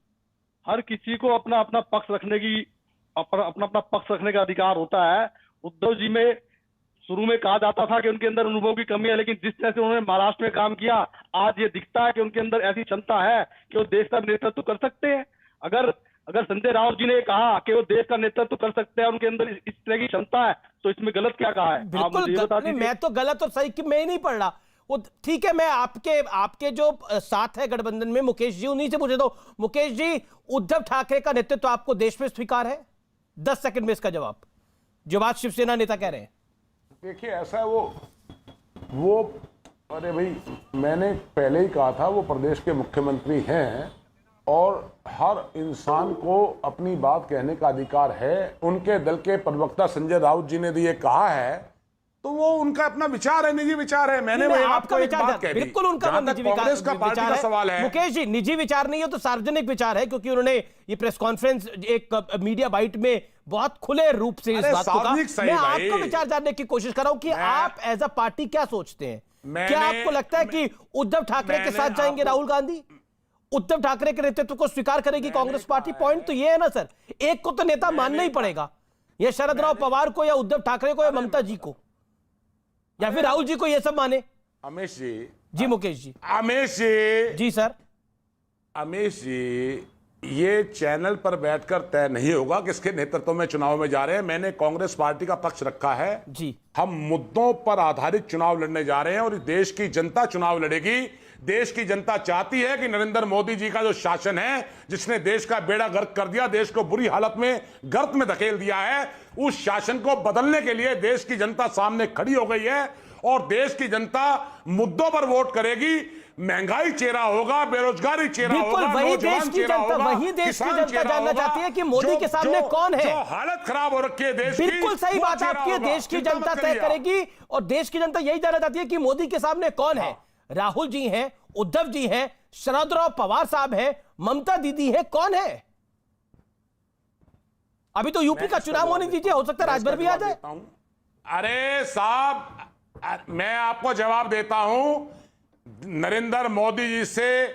हर किसी को अपना अपना पक्ष रखने की अपना पक्ष रखने का अधिकार होता है। उद्धव जी में शुरू में कहा जाता था कि उनके अंदर अनुभव की कमी है, लेकिन जिस तरह से उन्होंने महाराष्ट्र में काम किया, आज ये दिखता है कि उनके अंदर ऐसी क्षमता है कि वो देश का नेतृत्व कर सकते हैं। अगर संजय राउत जी ने कहा कि वो देश का नेतृत्व कर सकते हैं, उनके अंदर इस तरह की क्षमता है, तो इसमें गलत क्या कहा है? बिल्कुल मैं तो गलत और सही कि मैं ही नहीं पढ़ रहा वो। ठीक है, मैं आपके जो साथ है गठबंधन में, मुकेश जी, उन्हीं से पूछे दो। मुकेश जी, उद्धव ठाकरे का नेतृत्व आपको देश में स्वीकार है? 10 सेकंड में इसका जवाब, जो बात शिवसेना नेता कह रहे हैं। देखिए, ऐसा है वो अरे भाई, मैंने पहले ही कहा था, वो प्रदेश के मुख्यमंत्री हैं और हर इंसान को अपनी बात कहने का अधिकार है। उनके दल के प्रवक्ता संजय राउत जी ने भी ये कहा है, तो वो उनका अपना विचार है, निजी विचार है। मैंने वही आपको एक बात कह दी। बिल्कुल उनका निजी कांग्रेस का पार्टी का सवाल है। मुकेश जी, निजी विचार नहीं है तो सार्वजनिक विचार है, क्योंकि उन्होंने ये प्रेस कॉन्फ्रेंस एक मीडिया बाइट में बहुत खुले रूप से इस बात को कहा। मैं आपको विचार जानने की कोशिश कर रहा हूं कि आप एज अ पार्टी क्या सोचते हैं? क्या आपको लगता है कि उद्धव ठाकरे के साथ जाएंगे राहुल गांधी? उद्धव ठाकरे के नेतृत्व को स्वीकार करेगी कांग्रेस पार्टी? पॉइंट तो ये है ना सर, एक को तो नेता मानना ही पड़ेगा, या शरद राव पवार को, या उद्धव ठाकरे को, या ममता जी को, या फिर राहुल जी को ये सब माने। अमेश जी मुकेश जी। अमेश जी सर। अमेश जी, ये चैनल पर बैठकर तय नहीं होगा किसके नेतृत्व में चुनाव में जा रहे हैं। मैंने कांग्रेस पार्टी का पक्ष रखा है जी। हम मुद्दों पर आधारित चुनाव लड़ने जा रहे हैं और देश की जनता चुनाव लड़ेगी। देश की जनता चाहती है कि नरेंद्र मोदी जी का जो शासन है, जिसने देश का बेड़ा गर्क कर दिया, देश को बुरी हालत में गर्त में धकेल दिया है, उस शासन को बदलने के लिए देश की जनता सामने खड़ी हो गई है और देश की जनता मुद्दों पर वोट करेगी। महंगाई चेहरा होगा, बेरोजगारी चेहरा होगा, वही देश की जनता, वही देश की जनता जानना चाहती है कि मोदी के सामने कौन है। जो हालत खराब हो रखी है देश की, बिल्कुल सही बात आपकी है, देश की जनता तय करेगी और देश की जनता यही जानना चाहती है कि मोदी के सामने कौन है। राहुल जी हैं, उद्धव जी हैं, शरद राव पवार साहब हैं, ममता दीदी है, कौन है? अभी तो यूपी का चुनाव होने दीजिए, हो सकता है राज्य भर भी आ जाए। अरे साहब, मैं आपको जवाब देता हूं, नरेंद्र मोदी जी से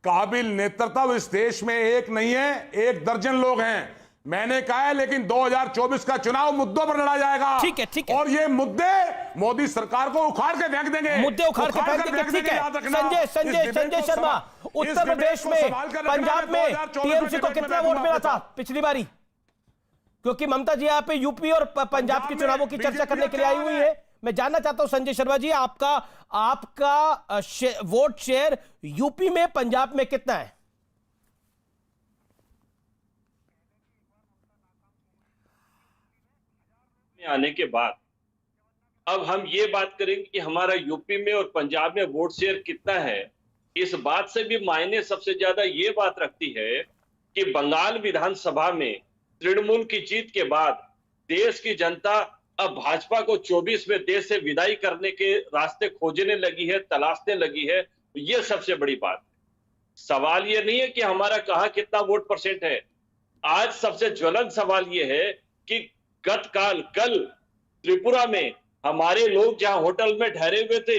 काबिल नेतृत्व इस देश में एक नहीं है, 1 दर्जन लोग हैं। मैंने कहा है, लेकिन 2024 का चुनाव मुद्दों पर लड़ा जाएगा। ठीक है। और ये मुद्दे मोदी सरकार को उखाड़ के फेंक देंगे, मुद्दे उखाड़ के फेंक देंगे। ठीक है। संजय शर्मा, उत्तर प्रदेश में, पंजाब में टीएमसी को कितना वोट मिला था पिछली बारी? क्योंकि ममता जी यहाँ पे यूपी और पंजाब के चुनावों की चर्चा करने के लिए आई हुई है। मैं जानना चाहता हूं संजय शर्मा जी, आपका वोट शेयर यूपी में, पंजाब में कितना है? आने के बाद अब हम ये बात करेंगे कि हमारा यूपी में और पंजाब में वोट शेयर कितना है। इस बात से भी मायने सबसे ज्यादा ये बात रखती है कि बंगाल विधानसभा में तृणमूल की जीत के बाद देश की जनता अब भाजपा को 24 में देश से विदाई करने के रास्ते खोजने लगी है, तलाशने लगी है। ये सबसे बड़ी बात है। सवाल ये नहीं है कि हमारा कहां कितना वोट परसेंट है। आज सबसे ज्वलंत सवाल ये है कि कल त्रिपुरा में हमारे लोग जहां होटल में ठहरे हुए थे,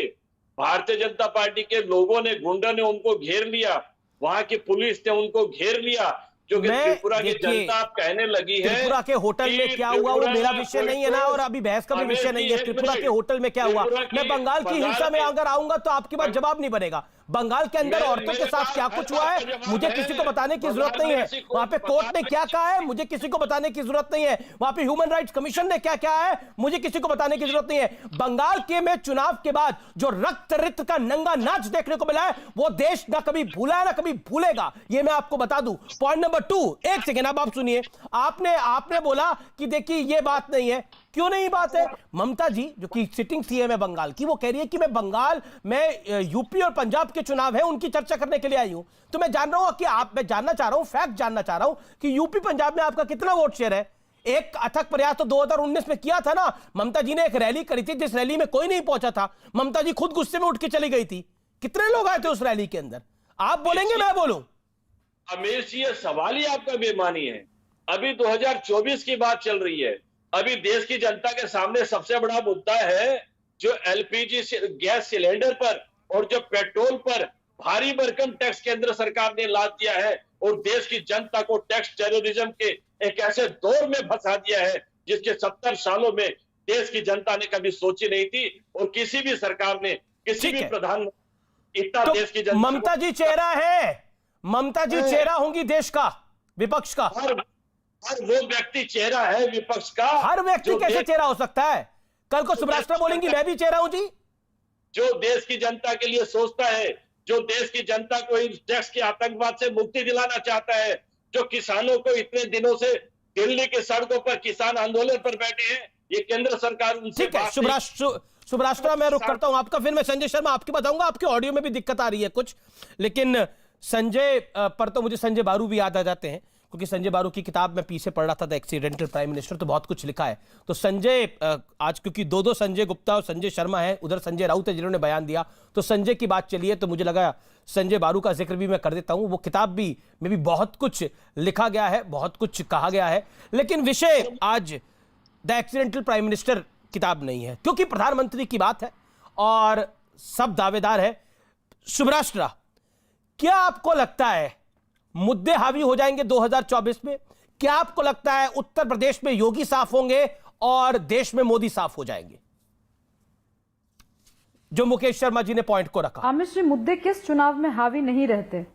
भारतीय जनता पार्टी के लोगों ने, गुंडों ने उनको घेर लिया, वहां की पुलिस ने उनको घेर लिया, क्योंकि त्रिपुरा की जनता अब कहने लगी है त्रिपुरा के होटल में क्या हुआ वो मेरा विषय नहीं है ना, और अभी बहस का भी विषय नहीं है। त्रिपुरा के होटल में क्या हुआ, मैं बंगाल की हिंसा में अगर आऊंगा तो आपकी बात जवाब नहीं बनेगा। बंगाल के अंदर औरतों के साथ क्या कुछ हुआ है मुझे किसी को बताने की जरूरत नहीं है। वहां पे कोर्ट ने क्या कहा है मुझे किसी को बताने की जरूरत नहीं है। वहां पे ह्यूमन राइट्स कमीशन ने क्या कहा है मुझे किसी को बताने की जरूरत नहीं है। बंगाल के में चुनाव के बाद जो रक्त रिक्त का नंगा नाच देखने को मिला है वो देश ना कभी भूला है ना कभी भूलेगा, ये मैं आपको बता दूं। पॉइंट नंबर 2, एक सेकेंड आप सुनिए। आपने बोला कि देखिए ये बात नहीं है, क्यों नहीं बात है? ममता जी जो कि सिटिंग सीएम है बंगाल की, वो कह रही है कि मैं बंगाल में यूपी और पंजाब के चुनाव है उनकी चर्चा करने के लिए आई हूं। तो मैं जान रहा हूं कि मैं जानना चाह रहा हूं, फैक्ट जानना चाह रहा हूं कि यूपी पंजाब में आपका कितना वोट शेयर है। एक अथक प्रयास तो 2019 में किया था ना, ममता जी ने एक रैली करी थी जिस रैली में कोई नहीं पहुंचा था, ममता जी खुद गुस्से में उठ के चली गई थी। कितने लोग आए थे उस रैली के अंदर? आप बोलेंगे मैं बोलूं? अमीर जी ये सवाल ही आपका बेईमानी है। अभी 2024 की बात चल रही है। अभी देश की जनता के सामने सबसे बड़ा मुद्दा है जो एलपीजी गैस सिलेंडर पर और जो पेट्रोल पर भारी भरकम टैक्स केंद्र सरकार ने लाद दिया है और देश की जनता को टैक्स टेररिज्म के एक ऐसे दौर में फंसा दिया है जिसके 70 सालों में देश की जनता ने कभी सोची नहीं थी और किसी भी सरकार ने, किसी भी प्रधानमंत्री इतना तो देश की जनता। ममता जी चेहरा है, ममता जी चेहरा होंगी देश का, विपक्ष का। हर वो व्यक्ति चेहरा है विपक्ष का। हर व्यक्ति कैसे चेहरा हो सकता है? कल को सुब्राष्ट्रा बोलेंगी मैं भी चेहरा हूं जी। जो देश की जनता के लिए सोचता है, जो देश की जनता को इस टैक्स के आतंकवाद से मुक्ति दिलाना चाहता है, जो किसानों को इतने दिनों से दिल्ली के सड़कों पर किसान आंदोलन पर बैठे हैं, ये केंद्र सरकार उनसे ठीक है। सुब्राष्ट्रा मैं रुक करता हूं आपका, फिर मैं संजय शर्मा आपकी बताऊंगा। आपके ऑडियो में भी दिक्कत आ रही है कुछ, लेकिन संजय पर तो मुझे संजय बारू भी याद आ जाते हैं क्योंकि संजय बारू की किताब में पीछे पढ़ रहा था द एक्सीडेंटल प्राइम मिनिस्टर, तो बहुत कुछ लिखा है। तो संजय आज क्योंकि दो संजय गुप्ता और संजय शर्मा है, उधर संजय राउत है जिन्होंने बयान दिया, तो संजय की बात चली है तो मुझे लगा संजय बारू का जिक्र भी मैं कर देता हूं। वो किताब में भी बहुत कुछ लिखा गया है, बहुत कुछ कहा गया है, लेकिन विषय आज द एक्सीडेंटल प्राइम मिनिस्टर किताब नहीं है क्योंकि प्रधानमंत्री की बात है और सब दावेदार है। सुब्राष्ट्रा, क्या आपको लगता है मुद्दे हावी हो जाएंगे 2024 में? क्या आपको लगता है उत्तर प्रदेश में योगी साफ होंगे और देश में मोदी साफ हो जाएंगे? जो मुकेश शर्मा जी ने पॉइंट को रखा। आमिष जी, मुद्दे किस चुनाव में हावी नहीं रहते?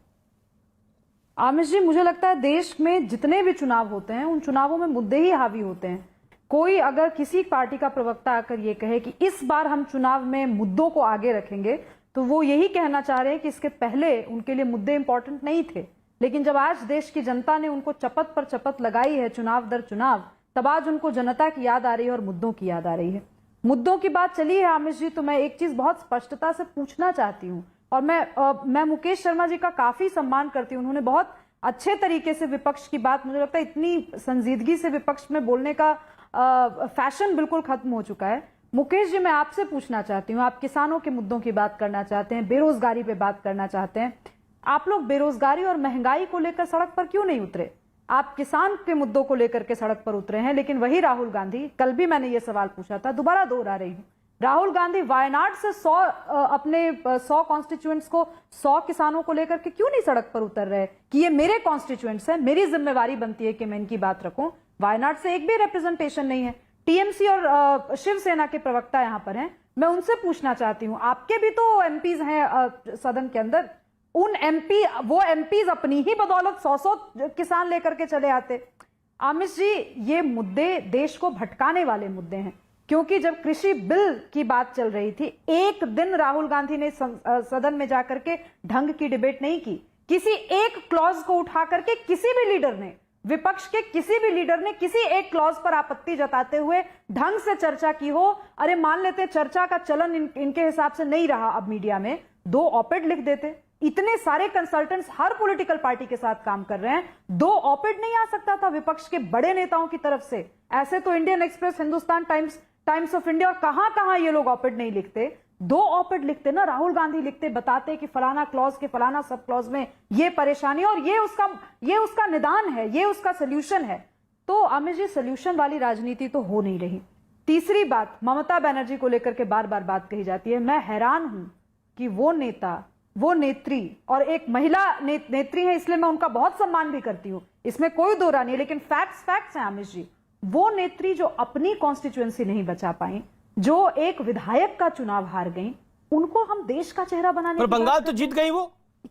आमिष जी, मुझे लगता है देश में जितने भी चुनाव होते हैं उन चुनावों में मुद्दे ही हावी होते हैं। कोई अगर किसी पार्टी का प्रवक्ता आकर ये कहे कि इस बार हम चुनाव में मुद्दों को आगे रखेंगे तो वो यही कहना चाह रहे हैं कि इसके पहले उनके लिए मुद्दे इंपॉर्टेंट नहीं थे। लेकिन जब आज देश की जनता ने उनको चपत पर चपत लगाई है चुनाव दर चुनाव, तब आज उनको जनता की याद आ रही है और मुद्दों की याद आ रही है। मुद्दों की बात चली है आमिष जी, तो मैं एक चीज बहुत स्पष्टता से पूछना चाहती हूँ और मैं मुकेश शर्मा जी का काफी सम्मान करती हूँ। उन्होंने बहुत अच्छे तरीके से विपक्ष की बात, मुझे लगता है इतनी संजीदगी से विपक्ष में बोलने का फैशन बिल्कुल खत्म हो चुका है। मुकेश जी, मैं आपसे पूछना चाहती हूँ, आप किसानों के मुद्दों की बात करना चाहते हैं, बेरोजगारी पे बात करना चाहते हैं, आप लोग बेरोजगारी और महंगाई को लेकर सड़क पर क्यों नहीं उतरे? आप किसान के मुद्दों को लेकर के सड़क पर उतरे हैं, लेकिन वही राहुल गांधी, कल भी मैंने ये सवाल पूछा था, दोबारा दोहरा रही हूं, राहुल गांधी वायनाड से 100 कॉन्स्टिट्यूएंट्स को 100 किसानों को लेकर के क्यों नहीं सड़क पर उतर रहे कि ये मेरे कॉन्स्टिट्यूएंट्स हैं, मेरी जिम्मेवारी बनती है कि मैं इनकी बात रखूं। वायनाड से एक भी रिप्रेजेंटेशन नहीं है। टीएमसी और शिवसेना के प्रवक्ता यहां पर हैं, मैं उनसे पूछना चाहती हूं, आपके भी तो एमपीज हैं सदन के अंदर, उन वो एमपीज अपनी ही बदौलत 100 किसान लेकर के चले आते। आमिष जी, ये मुद्दे देश को भटकाने वाले मुद्दे हैं, क्योंकि जब कृषि बिल की बात चल रही थी, एक दिन राहुल गांधी ने सदन में जाकर के ढंग की डिबेट नहीं की। किसी एक क्लॉज को उठा करके किसी भी लीडर ने, विपक्ष के किसी भी लीडर ने किसी एक क्लॉज पर आपत्ति जताते हुए ढंग से चर्चा की हो। अरे मान लेते चर्चा का चलन इनके हिसाब से नहीं रहा, अब मीडिया में 2 ऑपेड लिख देते। इतने सारे कंसल्टेंट्स हर पॉलिटिकल पार्टी के साथ काम कर रहे हैं, 2 ऑपेड नहीं आ सकता था विपक्ष के बड़े नेताओं की तरफ से? ऐसे तो Indian express, Hindustan times of India और कहां नहीं ये लोग ऑपेड नहीं लिखते। 2 ऑपेड लिखते ना, राहुल गांधी लिखते, बताते कि फलाना क्लॉज के फलाना सब क्लॉज में ये परेशानी और ये उसका निदान है, ये उसका सोल्यूशन है। तो आमिर जी, सोल्यूशन वाली राजनीति तो हो नहीं रही। तीसरी बात, ममता बनर्जी को लेकर के बार बार बात कही जाती है। मैं हैरान हूं कि वो नेता, वो नेत्री, और एक महिला नेत्री है, इसलिए मैं उनका बहुत सम्मान भी करती हूं, इसमें कोई दो राय नहीं है, लेकिन फैक्ट्स हैं आमिर जी। वो नेत्री जो अपनी कॉन्स्टिट्यूएंसी नहीं बचा पाई, जो एक विधायक का चुनाव हार गई, उनको हम देश का चेहरा बनाने पर बंगाल तो जीत गई। वो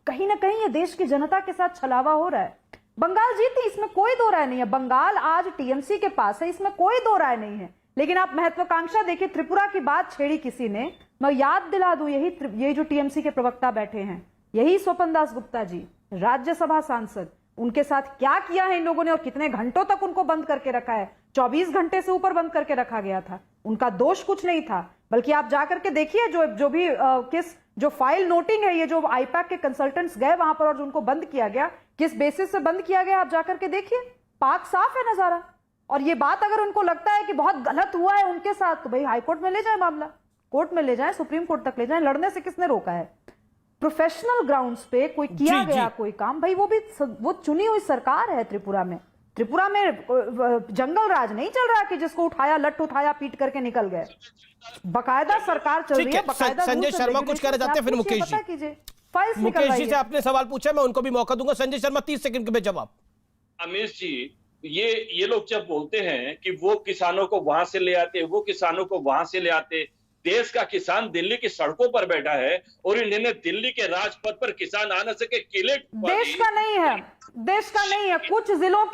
कहीं ना कहीं ये देश की जनता के साथ छलावा हो रहा है। बंगाल जीती, इसमें कोई दो राय नहीं है। बंगाल आज टीएमसी के पास है, इसमें कोई दो राय नहीं है। लेकिन आप महत्वाकांक्षा देखिए, त्रिपुरा की बात छेड़ी किसी ने, मैं याद दिला दूं, यही जो टीएमसी के प्रवक्ता बैठे हैं, यही स्वपन दास गुप्ता जी, राज्यसभा सांसद, उनके साथ क्या किया है इन लोगों ने और कितने घंटों तक उनको बंद करके रखा है। 24 घंटे से ऊपर बंद करके रखा गया था। उनका दोष कुछ नहीं था, बल्कि आप जाकर के देखिए जो भी जो फाइल नोटिंग है, ये जो आईपैक के कंसल्टेंट्स गए वहां पर और उनको बंद किया गया, किस बेसिस से बंद किया गया, आप जाकर के देखिए, पाक साफ है नजारा। और ये बात अगर उनको लगता है कि बहुत गलत हुआ है उनके साथ, तो भाई हाईकोर्ट में ले जाए मामला, कोर्ट में ले जाए, सुप्रीम कोर्ट तक ले जाए। लड़ने से किसने रोका है? प्रोफेशनल ग्राउंड्स पे कोई किया गया कोई काम, भाई वो चुनी हुई सरकार है त्रिपुरा में। त्रिपुरा में जंगल राज नहीं चल रहा कि जिसको उठाया, लट उठाया, पीट करके निकल गए। बकायदा सरकार चल रही है, बकायदा। संजय शर्मा कुछ कहना चाहते हैं, फिर मुकेश जी। मुकेश जी से आपने सवाल पूछा, मैं उनको भी मौका दूंगा। संजय शर्मा 30 सेकंड में जवाब। अमीश जी, ये लोग जब बोलते हैं कि वो किसानों को वहां से ले आते, वो किसानों को वहां से ले आते, देश का किसान दिल्ली की सड़कों पर बैठा है और इन्होंने दिल्ली के राजपथ पर किसान आ न सके किले। देश का नहीं है, देश का नहीं है। कुछ जिलों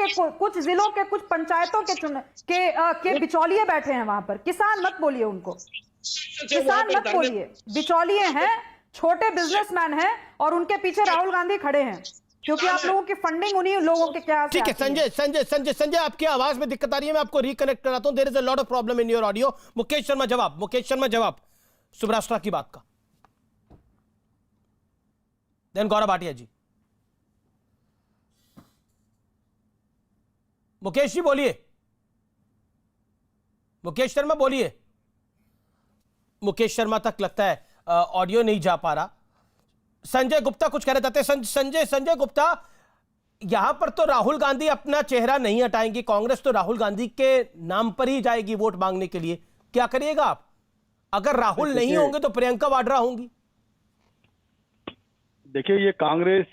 के कुछ पंचायतों के बिचौलिए बैठे हैं वहां पर। किसान मत बोलिए उनको, किसान मत बोलिए, बिचौलिए हैं, छोटे बिजनेसमैन हैं और उनके पीछे राहुल गांधी खड़े हैं, क्योंकि आप लोगों की फंडिंग उन्हीं लोगों के क्या। ठीक है संजय, आपकी आवाज में दिक्कत आ रही है, मैं आपको रिकनेक्ट कराता हूं। There is a lot of problem in your audio. Mukesh Sharma जवाब सुब्राष्ट्रा की बात का। देन गौरव भाटिया जी। मुकेश जी बोलिए, मुकेश शर्मा बोलिए। मुकेश शर्मा तक लगता है ऑडियो नहीं जा पा रहा। संजय गुप्ता कुछ कह रहे थे। संजय गुप्ता, यहां पर तो राहुल गांधी अपना चेहरा नहीं हटाएंगी, कांग्रेस तो राहुल गांधी के नाम पर ही जाएगी वोट मांगने के लिए। क्या करिएगा आप? अगर राहुल नहीं होंगे तो प्रियंका वाड्रा होंगी। देखिए, ये कांग्रेस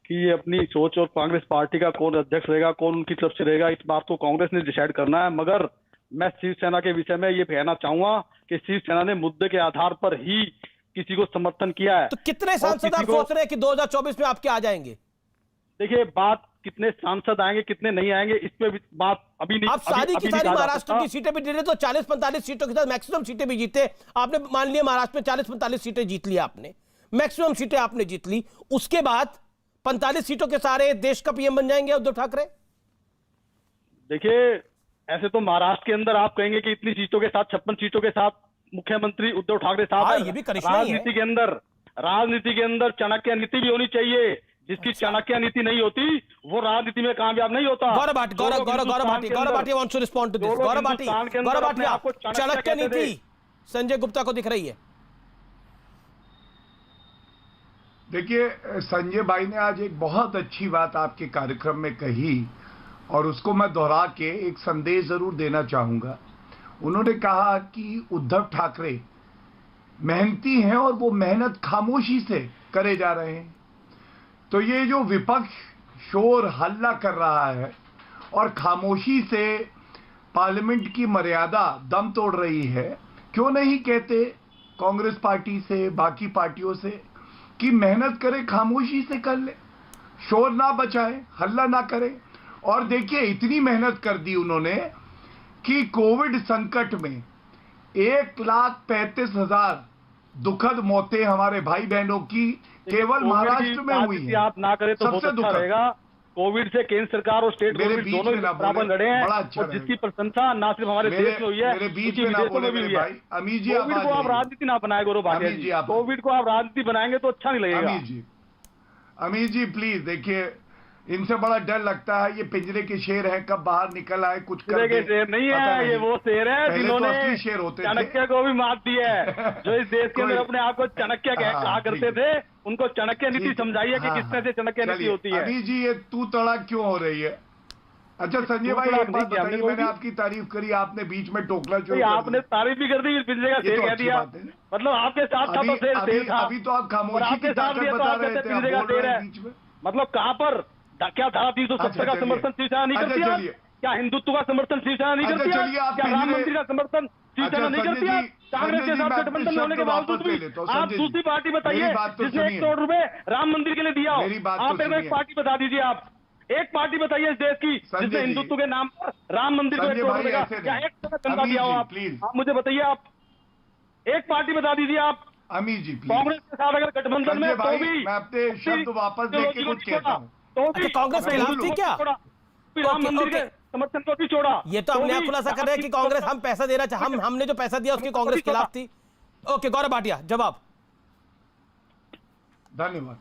की अपनी सोच और कांग्रेस पार्टी का कौन अध्यक्ष रहेगा, कौन उनकी तरफ से रहेगा, इस बात को कांग्रेस ने डिसाइड करना है। मगर मैं शिवसेना के विषय में ये कहना चाहूंगा कि शिवसेना ने मुद्दे के आधार पर ही किसी को समर्थन किया है। तो कितने सांसद आप सोच रहे हैं कि 2024 में आपके आ जाएंगे? देखिए, बात कितने सांसद आएंगे कितने नहीं आएंगे इस पे बात अभी नहीं। आप सारी की सारी महाराष्ट्र की सीटें भी जीते तो 40-45 सीटों के साथ मैक्सिमम सीटें भी जीते आपने। मान लिया महाराष्ट्र में 40-45 सीटें जीत ली आपने, मैक्सिमम सीटें आपने जीत ली। उसके बाद 45 सीटों के सारे देश का पीएम बन जाएंगे उद्धव ठाकरे। देखिए, ऐसे तो महाराष्ट्र के अंदर आप कहेंगे कि इतनी सीटों के साथ, 56 सीटों के साथ मुख्यमंत्री उद्धव ठाकरे साहब। ये भी करिश्मा ही है। राजनीति के अंदर चाणक्य नीति भी होनी चाहिए। जिसकी चाणक्य नीति नहीं होती वो राजनीति में कामयाब नहीं होता। Gaurav Bhati wants to respond to this. Gaurav Bhati, Chanakya Niti Sanjay Gupta को दिख रही है। देखिए, संजय भाई ने आज एक बहुत अच्छी बात आपके कार्यक्रम में कही और उसको मैं दोहरा के एक संदेश जरूर देना चाहूंगा। उन्होंने कहा कि उद्धव ठाकरे मेहनती हैं और वो मेहनत खामोशी से करे जा रहे हैं। तो ये जो विपक्ष शोर हल्ला कर रहा है और खामोशी से पार्लियामेंट की मर्यादा दम तोड़ रही है, क्यों नहीं कहते कांग्रेस पार्टी से, बाकी पार्टियों से कि मेहनत करे, खामोशी से कर ले, शोर ना बचाए, हल्ला ना करे। और देखिए इतनी मेहनत कर दी उन्होंने कि कोविड संकट में 1,35,000 दुखद मौतें हमारे भाई बहनों की केवल महाराष्ट्र में हुई है। आप ना करें तो बहुत अच्छा रहेगा। कोविड से केंद्र सरकार और स्टेट गवर्नमेंट दोनों बराबर लड़े हैं और जिसकी प्रशंसा ना सिर्फ हमारे देश में हुई है, विदेशों में भी हुई है। कोविड को आप राजनीति ना बनाए गौरव भाटिया जी, कोविड को आप राजनीति बनाएंगे तो अच्छा नहीं लगेगा। अमीर जी प्लीज देखिए, इनसे बड़ा डर लगता है, ये पिंजरे के शेर हैं, कब बाहर निकल आए कुछ कर दे। शेर नहीं है, ये वो शेर है जिन्होंने शेर होते चाणक्य को भी मात दी है। जो इस देश के अंदर अपने आप को चाणक्य कहा करते थे, उनको चाणक्य नीति समझाइए कि किस तरह से चाणक्य नीति होती है। अभी जी ये तू तड़ा क्यों हो रही है? अच्छा संजय भाई एक बात बताइए, मैंने आपकी तारीफ करी, आपने बीच में टोकना शुरू, आपने तारीफ भी कर दी, पिंजरे का शेर कह दिया। मतलब आपके साथ था तो शेर था, अभी तो आप खामोशी की ताकत बता रहे थे, पिंजरे का शेर है। मतलब कहाँ पर क्या धारा 370 का समर्थन शिवसेना नहीं करती है? क्या हिंदुत्व का समर्थन शिवसेना नहीं करती है? क्या राम मंदिर का समर्थन शिवसेना नहीं करती है? कांग्रेस के साथ गठबंधन होने के बावजूद भी आप दूसरी पार्टी बताइए जिसने 1 करोड़ रुपए राम मंदिर के लिए दिया हो। आप एक पार्टी बता दीजिए, आप एक पार्टी बताइए इस देश की जिसने हिंदुत्व के नाम पर राम मंदिर को 1 करोड़ देगा। क्या एक चंदा दिया हो आप मुझे बताइए, आप एक पार्टी बता दीजिए आप। अमीर जी कांग्रेस के साथ अगर गठबंधन में तो भी मैं अपने शब्द वापस लेके कुछ कहता हूँ। अच्छा कांग्रेस के खिलाफ थी क्या? राम मंदिर के समर्थन को भी छोड़ा। ये तो अपने आप खुलासा कर रहे हैं कि कांग्रेस हम पैसा देना चाहे, हमने जो पैसा दिया उसकी कांग्रेस खिलाफ थी। ओके गौरव भाटिया जवाब। धन्यवाद।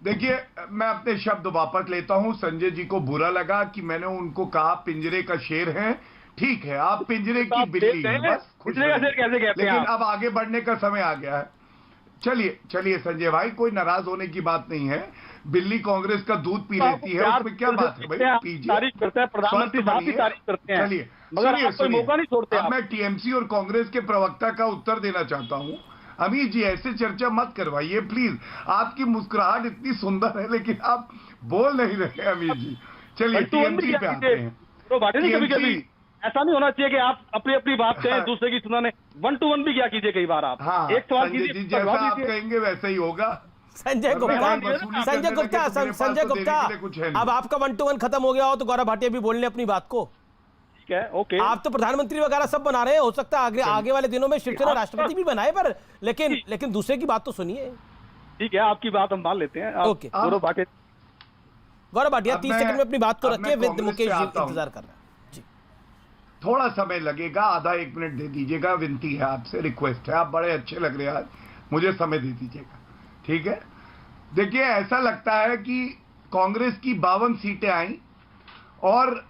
देखिए मैं अपने शब्द वापस लेता हूं। संजय जी को बुरा लगा कि मैंने उनको कहा पिंजरे का शेर है, ठीक है आप पिंजरे की बिल्ली हैं, बस खुश रहिए। लेकिन अब आगे बढ़ने का समय आ गया है। चलिए संजय भाई, कोई नाराज होने की बात नहीं है। बिल्ली कांग्रेस का दूध पी लेती है, उसमें क्या बात है भाई, पीजिए। तारीफ करते हैं प्रधानमंत्री साहब की तारीफ करते हैं। चलिए मगर आप कोई मौका नहीं छोड़ते। अब मैं टीएमसी और कांग्रेस के प्रवक्ता का उत्तर देना चाहता हूं। अमीर जी ऐसे चर्चा मत करवाइए प्लीज। आपकी मुस्कुराहट इतनी सुंदर है लेकिन आप बोल नहीं रहे अमीर जी। चलिए टीएमसी पे आते हैं। तो कभी ऐसा नहीं होना चाहिए कि आप अपनी अपनी बात कहें दूसरे की सुनाने। 1 to 1 भी क्या कीजिए कई बार आप। हाँ, एक सवाल कीजिए, जैसा आप कहेंगे वैसा ही होगा। संजय गुप्ता अब आपका 1 to 1 खत्म हो गया हो तो गौरव भाटिया भी बोलने अपनी बात को। ठीक है ओके। आप तो प्रधानमंत्री वगैरह सब बना रहे हैं, हो सकता है आगे वाले दिनों में शिवसेना राष्ट्रपति भी बनाए, पर लेकिन दूसरे की बात तो सुनिए। ठीक है आपकी बात हम मान लेते हैं। ओके गौरव भाटिया 30 सेकंड में अपनी बात को रखिए। मुकेश जी इंतजार कर रहे हैं जी। थोड़ा समय लगेगा, आधा 1 मिनट दे दीजिएगा, विनती है आपसे, रिक्वेस्ट है। आप बड़े अच्छे लग रहे हैं आज, मुझे समय दे दीजिएगा ठीक है। देखिए ऐसा लगता है कि कांग्रेस की 52 सीटें आई और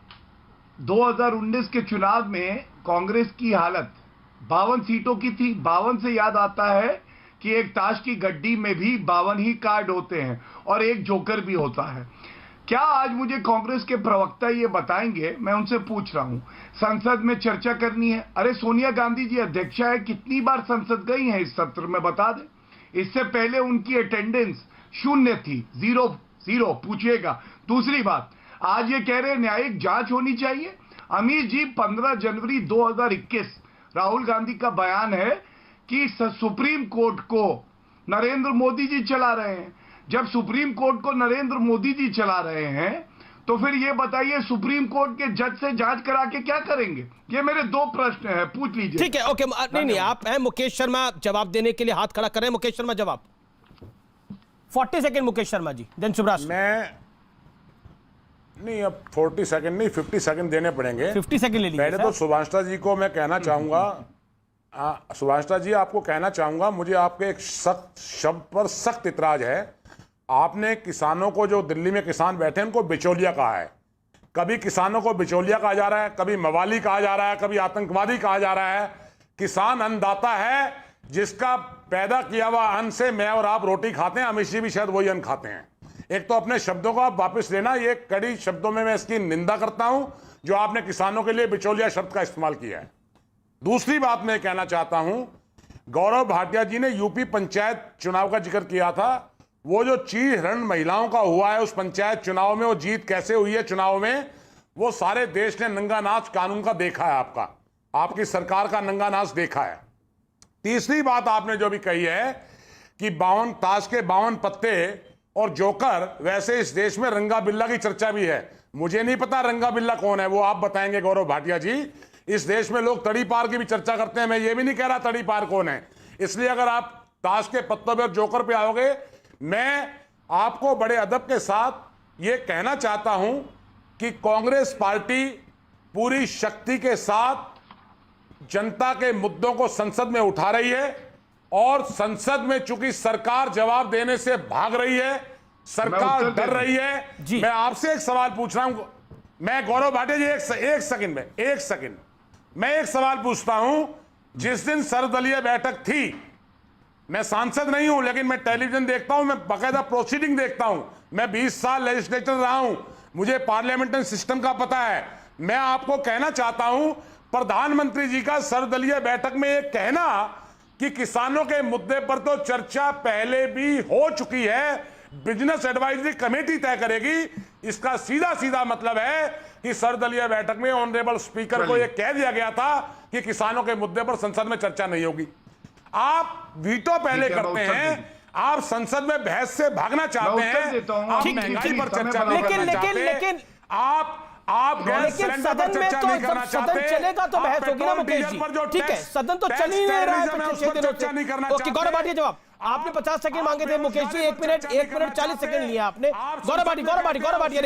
2019 के चुनाव में कांग्रेस की हालत 52 सीटों की थी। 52 से याद आता है कि एक ताश की गड्डी में भी 52 ही कार्ड होते हैं और एक जोकर भी होता है। क्या आज मुझे कांग्रेस के प्रवक्ता ये बताएंगे? मैं उनसे पूछ रहा हूं। संसद में चर्चा करनी है, अरे सोनिया गांधी जी अध्यक्षा है, कितनी बार संसद गई हैं इस सत्र में बता दें। इससे पहले उनकी अटेंडेंस 0 थी, 0 पूछिएगा। दूसरी बात, आज ये कह रहे हैं न्यायिक जांच होनी चाहिए। अमीर जी 15 जनवरी 2021 राहुल गांधी का बयान है कि सुप्रीम कोर्ट को नरेंद्र मोदी जी चला रहे हैं। जब सुप्रीम कोर्ट को नरेंद्र मोदी जी चला रहे हैं तो फिर ये बताइए सुप्रीम कोर्ट के जज से जांच करा के क्या करेंगे? ये मेरे 2 प्रश्न हैं, पूछ लीजिए। ठीक है ओके। नहीं आप हैं मुकेश शर्मा जवाब देने के लिए हाथ खड़ा कर रहे हैं। मुकेश शर्मा जवाब 40 सेकंड। मुकेश शर्मा जी देन शुभराज। मैं नहीं अब 40 सेकंड नहीं 50 सेकंड देने पड़ेंगे। 50 सेकंड ले लीजिए। पहले तो सुभाषिता जी को मैं कहना चाहूंगा, सुभाषिता जी आपको कहना चाहूंगा, मुझे आपके एक सख्त शब्द पर सख्त इतराज है। आपने किसानों को, जो दिल्ली में किसान बैठे हैं, उनको बिचौलिया कहा है। कभी किसानों को बिचौलिया कहा जा रहा है, कभी मवाली कहा जा रहा है, कभी आतंकवादी कहा जा रहा है। किसान अन्नदाता है, जिसका पैदा किया हुआ अन्न से मैं और आप रोटी खाते हैं, अमित जी भी शायद वही अन्न खाते हैं। एक तो अपने शब्दों को आप वापस लेना, ये कड़ी शब्दों में मैं इसकी निंदा करता हूं जो आपने किसानों के लिए बिचौलिया शब्द का इस्तेमाल किया है। दूसरी बात मैं कहना चाहता हूं, गौरव भाटिया जी ने यूपी पंचायत चुनाव का जिक्र किया था। वो जो चीड़ हरण महिलाओं का हुआ है उस पंचायत चुनाव में, वो जीत कैसे हुई है चुनाव में, वो सारे देश ने नंगा नाच कानून का देखा है। आपकी सरकार का नंगा नाच देखा है। तीसरी बात आपने जो भी कही है कि ताश के 52 पत्ते और जोकर, वैसे इस देश में रंगा बिल्ला की चर्चा भी है। मुझे नहीं पता रंगा बिल्ला कौन है, वो आप बताएंगे गौरव भाटिया जी। इस देश में लोग तड़ी पार की भी चर्चा करते हैं, मैं ये भी नहीं कह रहा तड़ी पार कौन है। इसलिए अगर आप ताश के पत्तों पे और जोकर पे आओगे, मैं आपको बड़े अदब के साथ ये कहना चाहता हूं कि कांग्रेस पार्टी पूरी शक्ति के साथ जनता के मुद्दों को संसद में उठा रही है और संसद में चूंकि सरकार जवाब देने से भाग रही है, सरकार डर रही है। मैं आपसे एक सवाल पूछ रहा हूं, मैं गौरव भाटिया जी एक सेकंड मैं एक सवाल पूछता हूं। जिस दिन सर्वदलीय बैठक थी, मैं सांसद नहीं हूं लेकिन मैं टेलीविजन देखता हूं, मैं बाकायदा प्रोसीडिंग देखता हूं, मैं 20 साल लेजिस्लेटर रहा हूं, मुझे पार्लियामेंट्री सिस्टम का पता है। मैं आपको कहना चाहता हूं, प्रधानमंत्री जी का सर्वदलीय बैठक में यह कहना कि किसानों के मुद्दे पर तो चर्चा पहले भी हो चुकी है, बिजनेस एडवाइजरी कमेटी तय करेगी, इसका सीधा सीधा मतलब है कि सर्वदलीय बैठक में ऑनरेबल स्पीकर को यह कह दिया गया था कि किसानों के मुद्दे पर संसद में चर्चा नहीं होगी। आप वीटो पहले करते हैं, आप संसद में बहस से भागना चाहते हैं, आप महंगाई पर चर्चा नहीं करना चाहते, आप लेकिन सदन में तो जब सदन चलेगा तो बहस होगी ना मुकेश जी। ठीक है, सदन तो चल ही नहीं रहा है पिछले 6 दिनों से। ओके, गौरव भाटिया जवाब। आपने 50 सेकंड मांगे थे मुकेश जी, 1 मिनट 40 सेकंड लिया आपने। गौरव भाटिया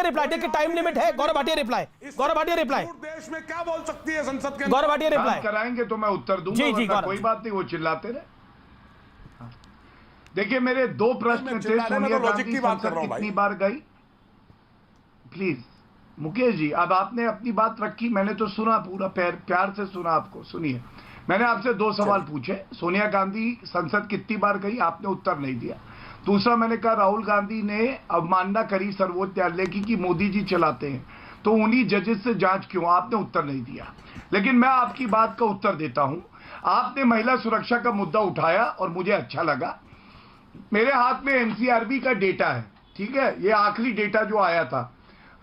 रिप्लाई। देखिए टाइम लिमिट है। गौरव भाटिया रिप्लाई। देश में क्या बोल सकती है संसद के? गौरव भाटिया रिप्लाई कराएंगे तो मैं उत्तर दूंगा, कोई बात नहीं, वो चिल्लाते रहे। देखिए मेरे 2 प्रश्न थे। सोनिया गांधी संसद कितनी बार गई? प्लीज मुकेश जी, अब आपने अपनी बात रखी, मैंने तो सुना, पूरा प्यार से सुना आपको। सुनिए, मैंने आपसे 2 सवाल पूछे। सोनिया गांधी संसद कितनी बार गई? आपने उत्तर नहीं दिया। दूसरा, मैंने कहा राहुल गांधी ने अवमानना करी सर्वोच्च न्यायालय की कि मोदी जी चलाते हैं, तो उन्हीं जजेस से जांच क्यों? आपने उत्तर नहीं दिया। लेकिन मैं आपकी बात का उत्तर देता हूं। आपने महिला सुरक्षा का मुद्दा उठाया और मुझे अच्छा लगा। मेरे हाथ में एनसीआरबी का डेटा है, ठीक है, ये आखिरी डेटा जो आया था।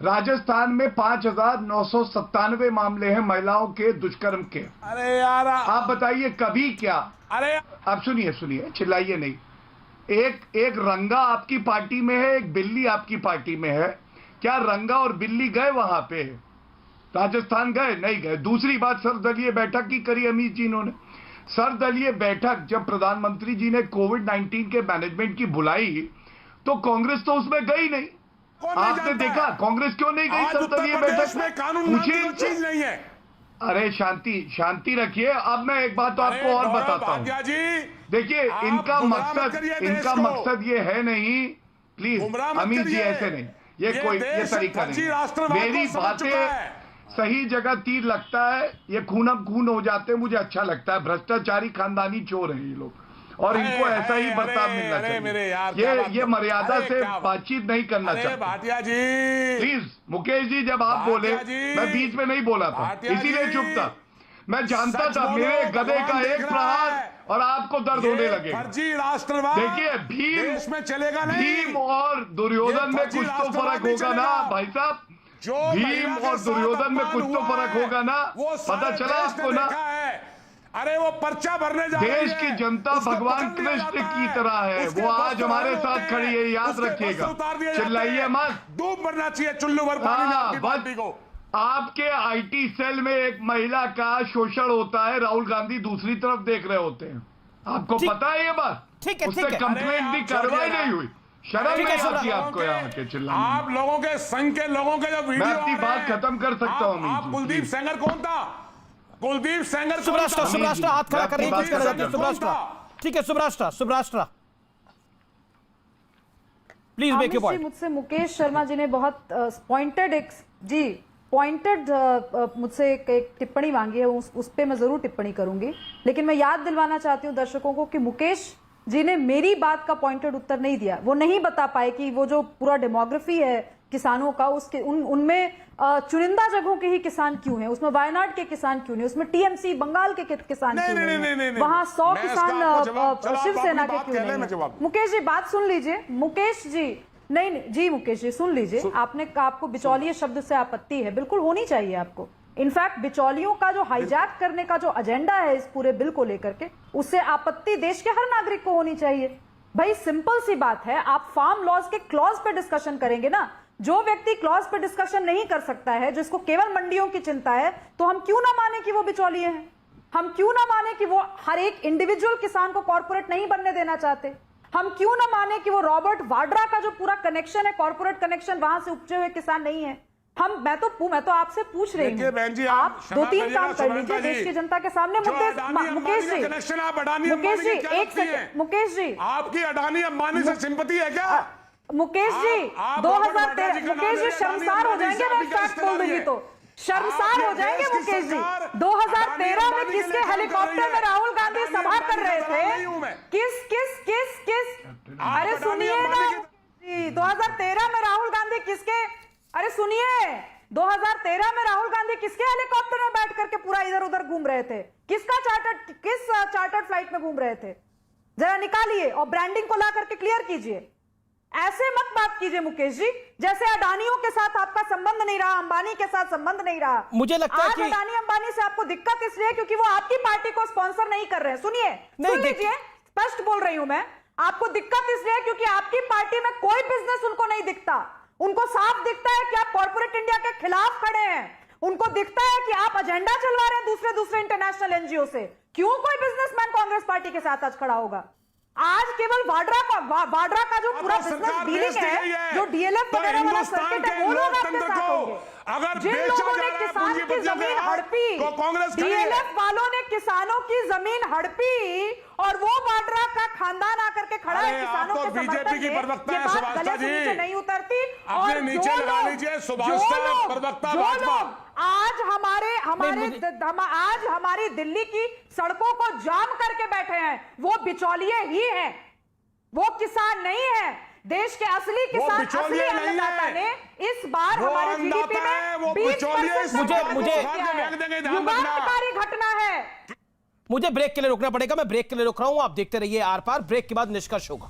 राजस्थान में 5,997 मामले हैं महिलाओं के दुष्कर्म के। अरे यार, आप बताइए कभी क्या? अरे आप सुनिए, चिल्लाइए नहीं। एक रंगा आपकी पार्टी में है, एक बिल्ली आपकी पार्टी में है। क्या रंगा और बिल्ली गए वहां पे? राजस्थान गए? नहीं गए। दूसरी बात, सर्वदलीय बैठक की करी अमित जी ने। सर्वदलीय बैठक जब प्रधानमंत्री जी ने कोविड-19 के मैनेजमेंट की बुलाई तो कांग्रेस तो उसमें गई नहीं। आपने देखा कांग्रेस क्यों नहीं गई सर्वदलीय बैठक में? कानून चीज नहीं है। अरे शांति रखिए। अब मैं एक बात तो आपको और बताता हूं। देखिए, इनका मकसद ये है नहीं, प्लीज अमित जी ऐसे नहीं, ये तरीका नहीं। मेरी बातें सही जगह तीर लगता है, ये खूनम खून हो जाते हैं, मुझे अच्छा लगता है। भ्रष्टाचारी खानदानी चोर हैं ये लोग और इनको ऐसा ही बर्ताव मिलना चाहिए। ये मर्यादा से बातचीत नहीं करना चाहिए। भाटिया जी प्लीज, मुकेश जी जब आप बोले मैं बीच में नहीं बोला था, इसीलिए चुप था। मैं जानता था मेरे गधे का एक प्रहार और आपको दर्द होने लगे। फर्जी राष्ट्रवाद देखिए, भीम और दुर्योधन में कुछ तो फर्क होगा ना भाई साहब। भीम और दुर्योधन में कुछ तो फर्क होगा ना, पता चला आपको ना? अरे वो पर्चा भरने जा रही है। देश की जनता भगवान कृष्ण की तरह है, वो आज हमारे साथ खड़ी है, याद रखिएगा। चिल्लाइए मत, डूब मरना चाहिए चुल्लू भर पानी में आपकी पार्टी को। आपके आईटी सेल में एक महिला का शोषण होता है, राहुल गांधी दूसरी तरफ देख रहे होते हैं। आपको पता है ये बात? उससे कंप्लेंट भी कार्रवाई नहीं हुई। शर्म नहीं आती आपको यहाँ के चिल्लाने? आप लोगों के संघ के लोगों के जो वीडियो, मैं अपनी बात खत्म कर सकता हूँ। आप कुलदीप सेंगर कौन था? कुलदीप सेंगर सुब्राष्ट्र हाथ खड़ा करने की कोशिश कर रहे थे। सुब्राष्ट्र, ठीक है, सुब्राष्ट्र प्लीज मेक योर पॉइंट। मुझसे मुकेश शर्मा जी ने बहुत पॉइंटेड मुझसे एक टिप्पणी मांगी है, उस पे मैं जरूर टिप्पणी करूंगी। लेकिन मैं याद दिलवाना चाहती हूँ दर्शकों को कि मुकेश जी ने मेरी बात का पॉइंटेड उत्तर नहीं दिया। वो नहीं बता पाए कि वो जो पूरा डेमोग्राफी है किसानों का, उसके उनमें चुनिंदा जगहों के ही किसान क्यों हैं? उसमें वायनाड के किसान क्यों नहीं? उसमें टीएमसी बंगाल के किसान क्यों नहीं? वहां 100 किसान शिवसेना के क्यों नहीं? मुकेश जी बात सुन लीजिए, मुकेश जी नहीं जी, मुकेश जी सुन लीजिए। आपको बिचौलिए शब्द से आपत्ति है, बिल्कुल होनी चाहिए आपको। इनफैक्ट बिचौलियों का जो हाईजैक करने का जो एजेंडा है इस पूरे बिल को लेकर के, उससे आपत्ति देश के हर नागरिक को होनी चाहिए। भाई सिंपल सी बात है, आप फार्म लॉज के क्लॉज पे डिस्कशन करेंगे ना। जो व्यक्ति क्लॉज पे डिस्कशन नहीं कर सकता है, जिसको केवल मंडियों की चिंता है, तो हम क्यों ना माने कि वो बिचौलिए हैं? हम क्यों ना माने कि वो हर एक इंडिविजुअल किसान को कॉर्पोरेट नहीं बनने देना चाहते? हम क्यों ना माने कि वो रॉबर्ट वाड्रा का जो पूरा कनेक्शन है, कॉर्पोरेट कनेक्शन, वहां से उपजे हुए किसान नहीं है? मैं तो आपसे पूछ रही हूँ, आप 2-3 काम कर लीजिए देश की जनता के सामने। मुकेश जी एक सेकंड, मुकेश जी आपकी अडानी अंबानी से सिंपैथी है क्या? मुकेश जी 2013, मुकेश जी शर्मसार हो जाएंगे, मैं फैक्ट बोल दूंगी तो शर्मसार हो जाएंगे मुकेश जी। 2013 में किसके हेलीकॉप्टर में राहुल गांधी सभा कर रहे थे? किस अरे सुनिए ना जी, 2013 में राहुल गांधी किसके, अरे सुनिए, 2013 में राहुल गांधी किसके हेलीकॉप्टर में बैठ करके पूरा इधर उधर घूम रहे थे? किस चार्टर्ड फ्लाइट में घूम रहे थे? जरा निकालिए और ब्रांडिंग को ला करके क्लियर कीजिए। ऐसे मत बात कीजिए मुकेश जी, जैसे अडानियों के साथ आपका संबंध नहीं रहा, अंबानी के साथ संबंध नहीं रहा। मुझे लगता है कि अडानी अंबानी से आपको दिक्कत इसलिए क्योंकि वो आपकी पार्टी को स्पॉन्सर नहीं कर रहे हैं। सुनिए, सुन लीजिए, स्पष्ट बोल रही हूं मैं, आपको दिक्कत इसलिए क्योंकि आपकी पार्टी में कोई बिजनेस उनको नहीं दिखता। उनको साफ दिखता है कि आप कॉर्पोरेट इंडिया के खिलाफ खड़े हैं। उनको दिखता है कि आप एजेंडा चलवा रहे हैं दूसरे इंटरनेशनल एनजीओ से। क्यों कोई बिजनेसमैन कांग्रेस पार्टी के साथ आज खड़ा होगा? आज केवल वाड्रा का जो पूरा बिजनेस डीलिंग है, जो डीएलएफ वगैरह वाला सर्किट है, वो लोग आपके साथ होंगे। जिन लोगों ने किसान की जमीन हड़पी, डीएलएफ वालों ने किसानों की जमीन हड़पी, और वो वाड्रा का खानदान आकर के खड़ा है किसानों के समर्थन में। ये बात गले से नीचे नहीं उतरती। और नीचे लगा लीजिए आज हमारी दिल्ली की सड़कों को जाम करके बैठे हैं, वो बिचौलिए ही हैं, वो किसान नहीं है। देश के असली किसान, असली अन्नदाता ने इस बार हमारे जीडीपी में 20% युगांतकारी घटना है। मुझे ब्रेक के लिए रोकना पड़ेगा, मैं ब्रेक के लिए रोक रहा हूं। आप देखते रहिए आर पार, ब्रेक के बाद निष्कर्ष होगा।